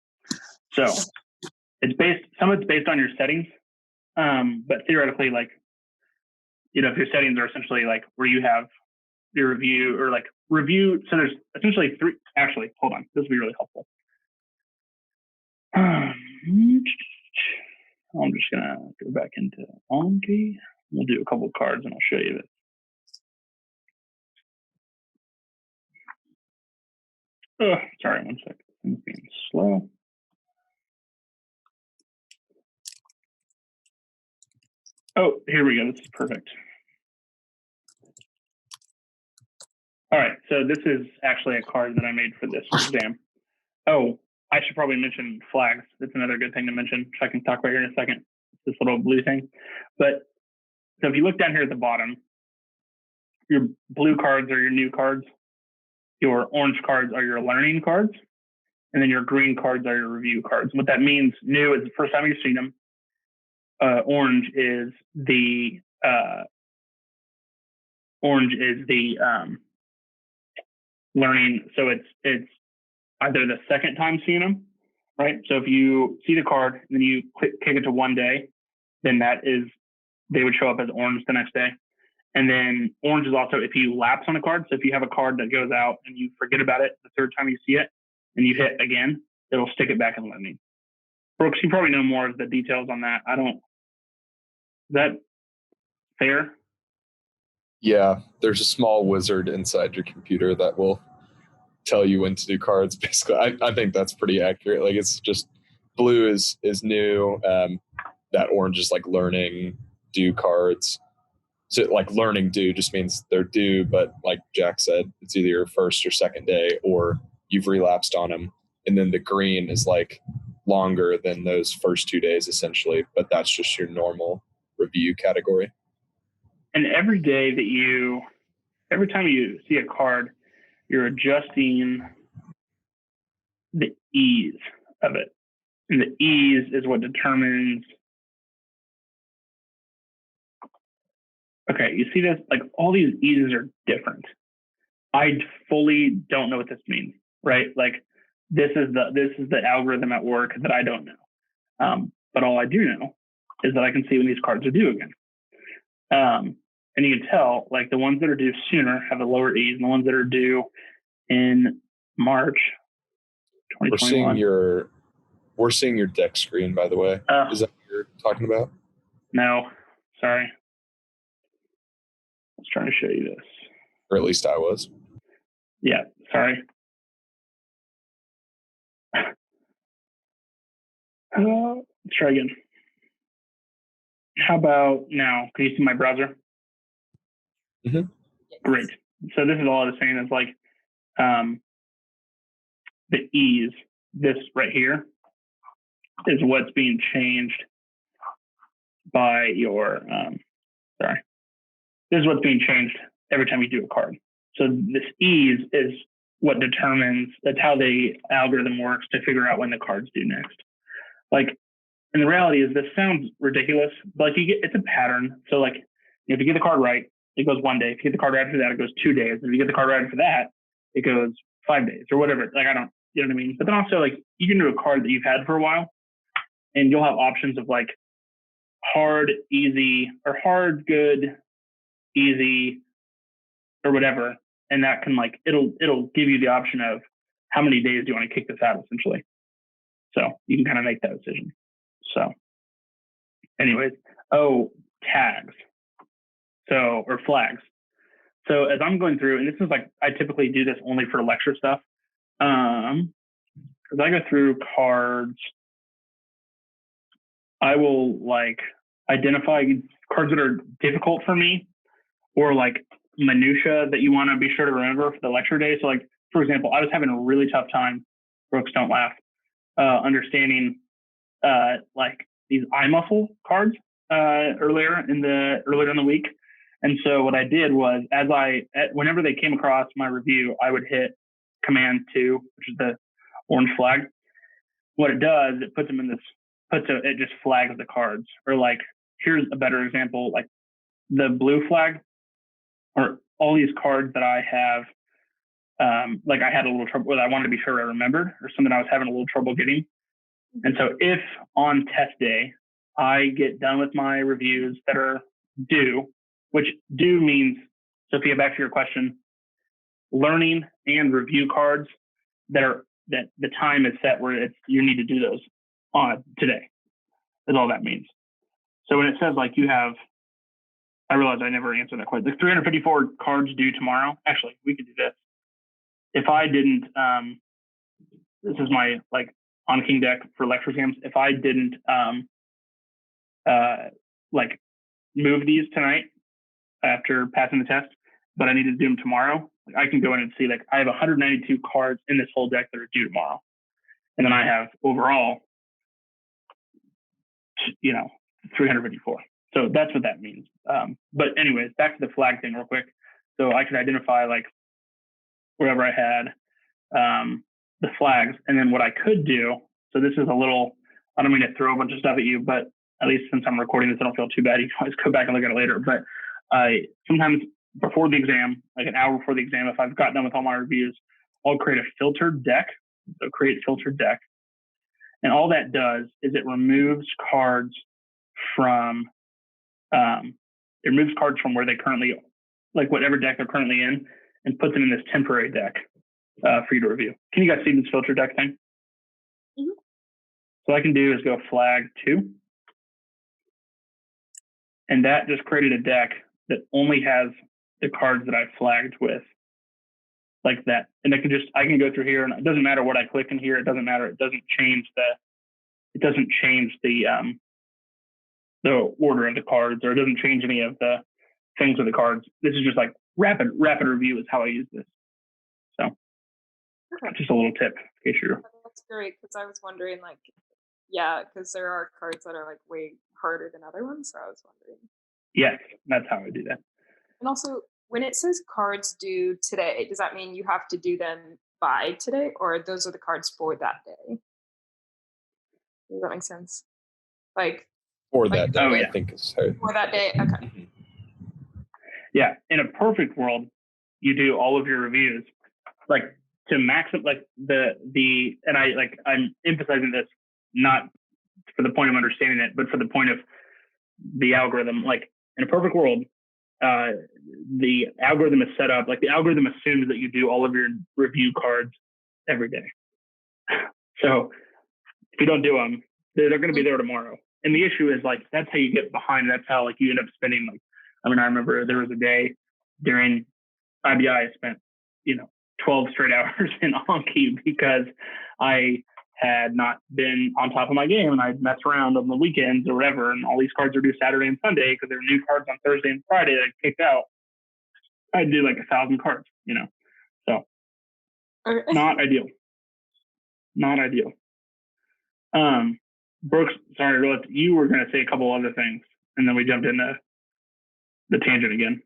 So some of it's based on your settings. But theoretically, like, you know, if your settings are essentially like where you have your review or like review, so there's essentially three, actually, hold on, this will be really helpful. I'm just going to go back into Anki. We'll do a couple of cards and I'll show you this. Oh, sorry, one second. I'm being slow. Oh, here we go. This is perfect. All right, so this is actually a card that I made for this exam. Oh, I should probably mention flags. That's another good thing to mention, which I can talk about here in a second. This little blue thing. But so if you look down here at the bottom, your blue cards are your new cards. Your orange cards are your learning cards. And then your green cards are your review cards. What that means, new is the first time you've seen them. Orange is the learning. So it's either the second time seeing them, right? So if you see the card and then you kick it to one day, then they would show up as orange the next day. And then orange is also if you lapse on a card. So if you have a card that goes out and you forget about it the third time you see it and you hit again, it'll stick it back in learning. Brooks, you probably know more of the details on that. Is that fair? Yeah, there's a small wizard inside your computer that will tell you when to do cards. Basically, I think that's pretty accurate. Like, it's just blue is new. That orange is like learning due cards. So like learning due just means they're due, but like Jack said, it's either your first or second day or you've relapsed on them. And then the green is like longer than those first 2 days essentially, but that's just your normal review category. And every time you see a card, you're adjusting the ease of it. And the ease is what determines. Okay, you see this? Like all these eases are different. I fully don't know what this means, right? Like this is the algorithm at work that I don't know. But all I do know is that I can see when these cards are due again. And you can tell, like the ones that are due sooner have a lower ease, and the ones that are due in March 2021. We're seeing your deck screen, by the way. Is that what you're talking about? No, sorry. I was trying to show you this. Or at least I was. Yeah, sorry. Let's try again. How about now? Can you see my browser? Mm-hmm. Great. So this is all I was saying is like the ease, this right here, is what's being changed by your, this is what's being changed every time you do a card. So this ease is what determines, that's how the algorithm works to figure out when the cards due next. Like, and the reality is this sounds ridiculous, but like it's a pattern. So like, if you get the card right, it goes 1 day. If you get the card right after that, it goes 2 days. If you get the card right after that, it goes 5 days or whatever. Like, you know what I mean? But then also like you can do a card that you've had for a while and you'll have options of like hard, easy, or hard, good, easy, or whatever. And that can like, it'll give you the option of how many days do you want to kick this out essentially. So you can kind of make that decision. So anyways, tags. So, or flags. So as I'm going through, and this is like, I typically do this only for lecture stuff. As I go through cards, I will like identify cards that are difficult for me or like minutia that you want to be sure to remember for the lecture day. So like, for example, I was having a really tough time, Brooks, don't laugh, understanding like these eye muscle cards earlier in the week. And so what I did was whenever they came across my review, I would hit Command 2, which is the orange flag. What it does, it puts them in this, it just flags the cards. Or like, here's a better example, like the blue flag, or all these cards that I have, like I had a little trouble with, I wanted to be sure I remembered, or something I was having a little trouble getting. And so if on test day, I get done with my reviews that are due, which due means, Sophia, back to your question, learning and review cards that the time is set where you need to do those on today is all that means. So when it says like you have, I realize I never answered that question. The 354 cards due tomorrow. Actually, we could do this. If I didn't, this is my like on King deck for lecture exams. If I didn't like move these tonight after passing the test, but I need to do them tomorrow, like I can go in and see like I have 192 cards in this whole deck that are due tomorrow, and then I have overall, 354. So that's what that means. But anyways, back to the flag thing real quick. So I could identify like wherever I had the flags, and then what I could do. So this is a little, I don't mean to throw a bunch of stuff at you, but at least since I'm recording this, I don't feel too bad. You can always go back and look at it later. But sometimes before the exam, like an hour before the exam, if I've got done with all my reviews, I'll create a filtered deck. So create filtered deck. And all that does is it removes cards from where they currently, like whatever deck they're currently in, and puts them in this temporary deck for you to review. Can you guys see this filter deck thing? Mm-hmm. So what I can do is go flag 2. And that just created a deck that only has the cards that I flagged with like that. And I can go through here, and it doesn't matter what I click in here. It doesn't matter. It doesn't change the order of the cards, or it doesn't change any of the things with the cards. This is just like rapid review is how I use this. So just a little tip in case you're. That's great, because I was wondering like, yeah, because there are cards that are like way harder than other ones. So I was wondering. Yes, that's how I do that. And also, when it says cards due today, does that mean you have to do them by today, or those are the cards for that day? Does that make sense? Like for that day, yeah. I think is how. For that day, okay. Yeah, in a perfect world, you do all of your reviews like to maximum, like and I'm emphasizing this not for the point of understanding it, but for the point of the algorithm. Like in a perfect world, the algorithm is set up, like the algorithm assumes that you do all of your review cards every day. So if you don't do them, they're going to be there tomorrow. And the issue is like, that's how you get behind. That's how like you end up spending like, I remember there was a day during IBI I spent, 12 straight hours in Anki because I had not been on top of my game, and I'd mess around on the weekends or whatever. And all these cards are due Saturday and Sunday because there were new cards on Thursday and Friday that I kicked out. I'd do like 1,000 cards, so not ideal. Not ideal. Brooks, sorry, I realized you were going to say a couple other things, and then we jumped into the tangent again.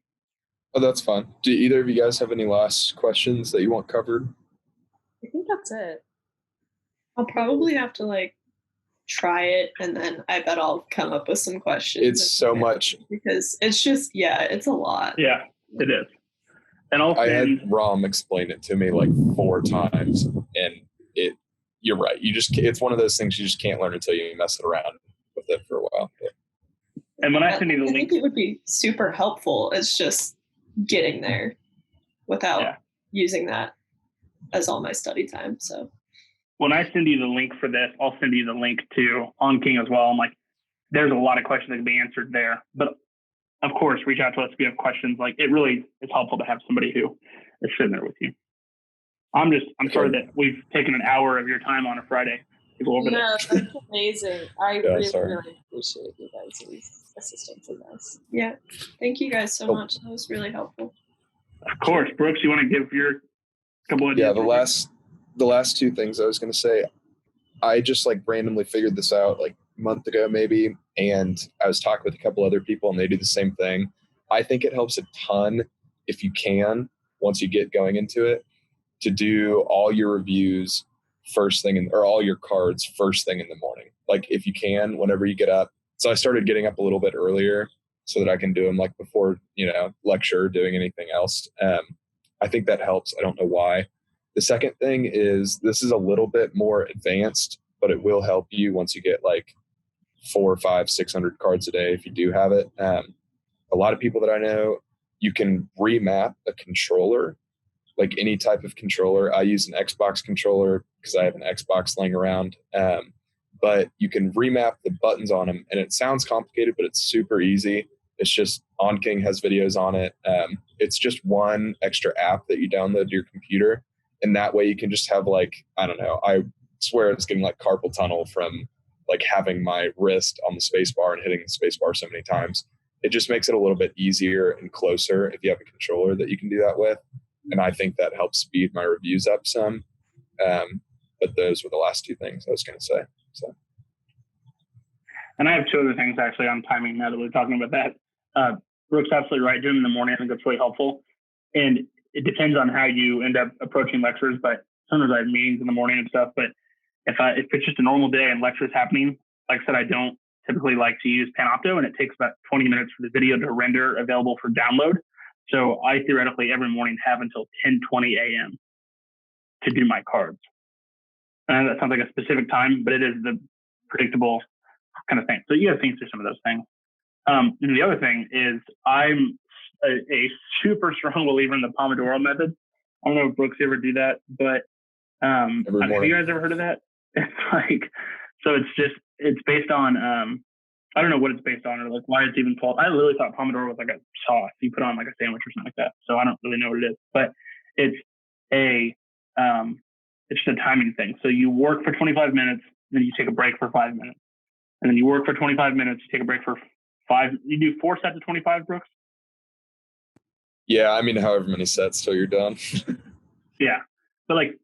Oh, that's fine. Do either of you guys have any last questions that you want covered? I think that's it. I'll probably have to try it, and then I bet I'll come up with some questions. It's so much because it's just it's a lot. Yeah, it is. And also, I had Rom explain it to me 4 times, and you're right. It's one of those things you just can't learn until you mess it around with it for a while. Yeah. And when I send you the link, I think it would be super helpful. It's just getting there without using that as all my study time. So when I send you the link for this, I'll send you the link to On King as well. I'm like, there's a lot of questions that can be answered there. But of course, reach out to us if you have questions. Like, it really is helpful to have somebody who is sitting there with you. I'm sorry that we've taken an hour of your time on a Friday to go over this. That's amazing. I really appreciate you guys' assistance in this. Yeah. Thank you guys so much. That was really helpful. Of course. Brooks, you want to give your couple of ideas? Yeah, the last 2 things I was going to say, I just randomly figured this out a month ago maybe, and I was talking with a couple other people and they do the same thing. I think it helps a ton if you can, once you get going into it, to do all your reviews first thing or all your cards first thing in the morning. If you can, whenever you get up. So I started getting up a little bit earlier so that I can do them before, lecture or doing anything else. I think that helps. I don't know why. The second thing is, this is a little bit more advanced, but it will help you once you get like 400, 500, 600 cards a day if you do have it. A lot of people that I know, you can remap a controller, like any type of controller. I use an Xbox controller because I have an Xbox laying around. But you can remap the buttons on them, and it sounds complicated, but it's super easy. It's just OnKing has videos on it. It's just one extra app that you download to your computer, and that way you can just have like, I don't know, I swear it's getting like carpal tunnel from like having my wrist on the space bar and hitting the space bar so many times. It just makes it a little bit easier and closer if you have a controller that you can do that with. And I think that helps speed my reviews up some. But those were the last two things I was going to say. So. And I have two other things actually on timing now that we're talking about that. Brooke's absolutely right. Doing it in the morning, I think that's really helpful. And it depends on how you end up approaching lectures, but sometimes I have meetings in the morning and stuff. But if it's just a normal day and lectures happening, like I said, I don't typically like to use Panopto, and it takes about 20 minutes for the video to render available for download. So I theoretically every morning have until 10:20 a.m. to do my cards. And that sounds like a specific time, but it is the predictable kind of thing. So you got to think through some of those things. And the other thing is I'm a super strong believer in the Pomodoro method. I don't know if Brooks ever do that, but have you guys ever heard of that? It's like, so it's based on, I don't know what it's based on or like why it's even called. I literally thought Pomodoro was like a sauce you put on like a sandwich or something like that. So I don't really know what it is, but it's just a timing thing. So you work for 25 minutes, then you take a break for 5 minutes. And then you work for 25 minutes, you take a break for 5. You do 4 sets of 25, Brooks? Yeah, I mean, however many sets till you're done. Yeah. But like,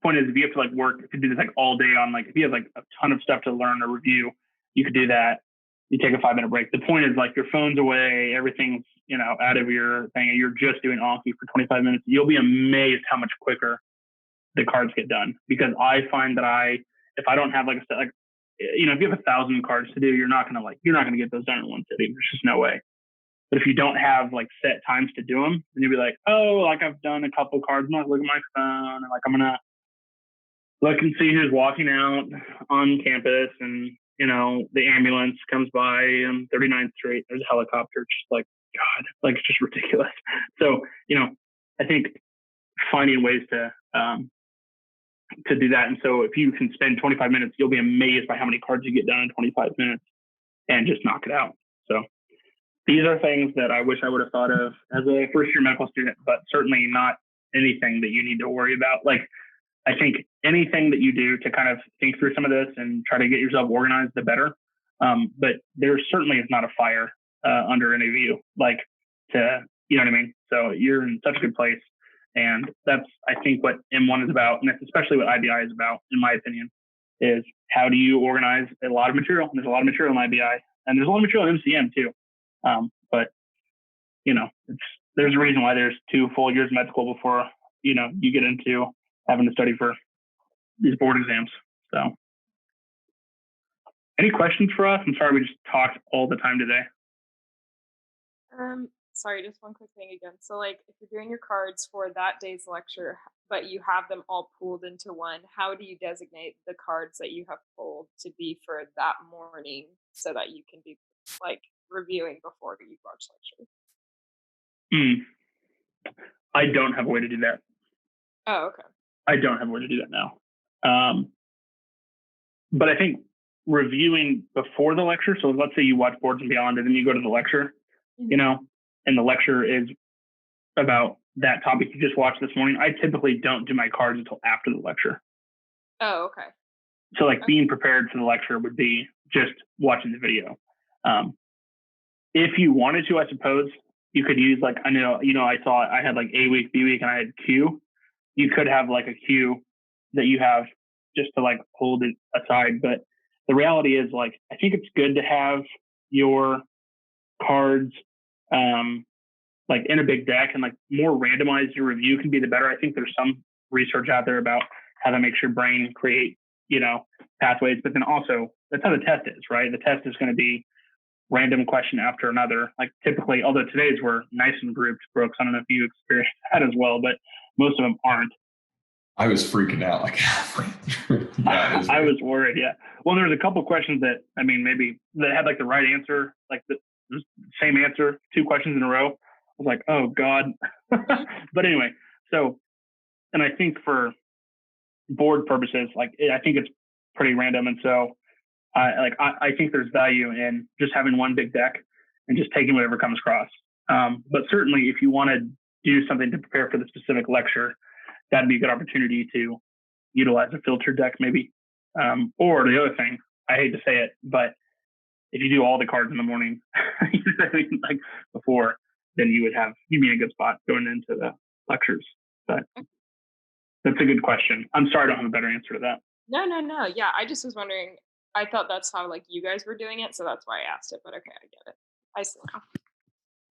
point is, if you have to like work, if you do this like all day on like, if you have like a ton of stuff to learn or review, you could do that. You take a 5-minute break. The point is like your phone's away, everything's, out of your thing, and you're just doing Anki for 25 minutes. You'll be amazed how much quicker the cards get done. Because I find that if I don't have like a set, like, if you have 1,000 cards to do, you're not gonna get those done in one sitting. There's just no way. But if you don't have like set times to do them, then you'll be like, oh, like I've done a couple cards. I'm gonna look at my phone, and like I'm gonna look and see who's walking out on campus, and the ambulance comes by on 39th Street. There's a helicopter. Just like, God, like it's just ridiculous. So I think finding ways to do that. And so if you can spend 25 minutes, you'll be amazed by how many cards you get done in 25 minutes and just knock it out. So these are things that I wish I would have thought of as a first-year medical student, but certainly not anything that you need to worry about. Like, I think anything that you do to kind of think through some of this and try to get yourself organized, the better. But there certainly is not a fire under any of you, like you know what I mean? So you're in such a good place. And that's, I think, what M1 is about, and that's especially what IBI is about, in my opinion, is how do you organize a lot of material? There's a lot of material in IBI, and there's a lot of material in MCM too. But there's a reason why there's 2 full years of med school before you get into having to study for these board exams. So, any questions for us? I'm sorry we just talked all the time today. Sorry, just one quick thing again. So like if you're doing your cards for that day's lecture, but you have them all pooled into one, how do you designate the cards that you have pulled to be for that morning so that you can be like reviewing before you watch lecture? I don't have a way to do that. Oh, okay. I don't have a way to do that now. But I think reviewing before the lecture, so let's say you watch Boards and Beyond and then you go to the lecture, and the lecture is about that topic you just watched this morning, I typically don't do my cards until after the lecture. Oh, okay. So like being prepared for the lecture would be just watching the video. If you wanted to, I suppose you could use like, I saw I had like A week, B week, and I had Q. You could have like a Q that you have just to like hold it aside. But the reality is like, I think it's good to have your cards like in a big deck, and like more randomized your review can be the better. I think there's some research out there about how that makes your brain create, pathways, but then also that's how the test is, right? The test is going to be random question after another. Like typically, although today's were nice and grouped, Brooks, I don't know if you experienced that as well, but most of them aren't. I was freaking out like halfway through. Yeah, I was worried. Yeah. Well, there was a couple questions that, I mean, maybe that had like the right answer, like the same answer, 2 questions in a row. I was like, oh God. But anyway, so, and I think for board purposes, like I think it's pretty random. And so I think there's value in just having one big deck and just taking whatever comes across. But certainly if you want to do something to prepare for the specific lecture, that'd be a good opportunity to utilize a filtered deck maybe. Or the other thing, I hate to say it, but if you do all the cards in the morning, like before, then you'd be in a good spot going into the lectures. But that's a good question. I'm sorry I don't have a better answer to that. No. Yeah, I just was wondering. I thought that's how like you guys were doing it, so that's why I asked it. But okay, I get it. I see now.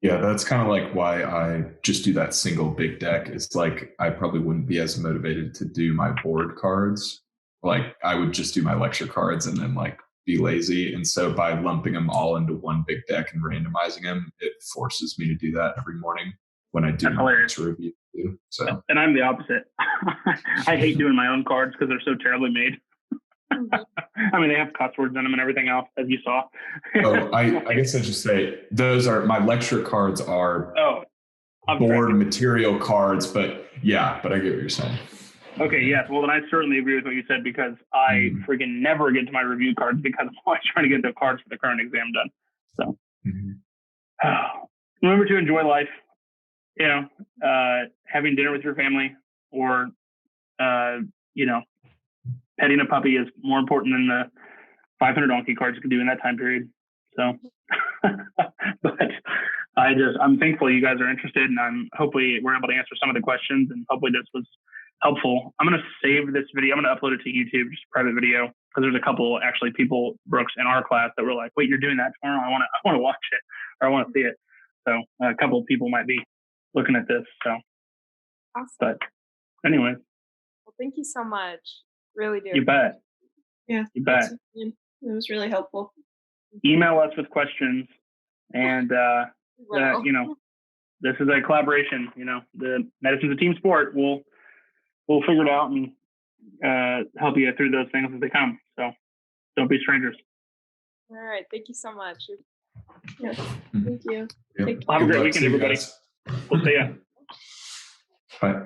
Yeah, that's kind of like why I just do that single big deck. It's like I probably wouldn't be as motivated to do my board cards. Like I would just do my lecture cards and then like be lazy. And so by lumping them all into one big deck and randomizing them, it forces me to do that every morning when I do my lecture review too. So, and I'm the opposite. I hate doing my own cards because they're so terribly made. I mean, they have cuss words in them and everything else, as you saw. Oh, I guess I should say those are my lecture cards are board material cards, but I get what you're saying. Okay, yes. Well, then I certainly agree with what you said because I freaking never get to my review cards because I'm always trying to get the cards for the current exam done. So remember to enjoy life. You know, having dinner with your family or, petting a puppy is more important than the 500 Anki cards you can do in that time period. So, but I'm thankful you guys are interested, and hopefully we're able to answer some of the questions, and hopefully this was helpful. I'm going to save this video. I'm going to upload it to YouTube, just a private video, because there's a couple actually people, Brooks, in our class that were like, "Wait, you're doing that tomorrow? I want to watch it, or I want to see it." So a couple of people might be looking at this. So, awesome. But anyway, well, thank you so much. Really do. You bet. Yeah, you bet. It was really helpful. Email us with questions, and this is a collaboration. The medicine's a team sport. We'll figure it out and help you through those things as they come. So don't be strangers. All right. Thank you so much. Yeah. Thank you. Yep. Have a great weekend, everybody. We'll see ya. Bye.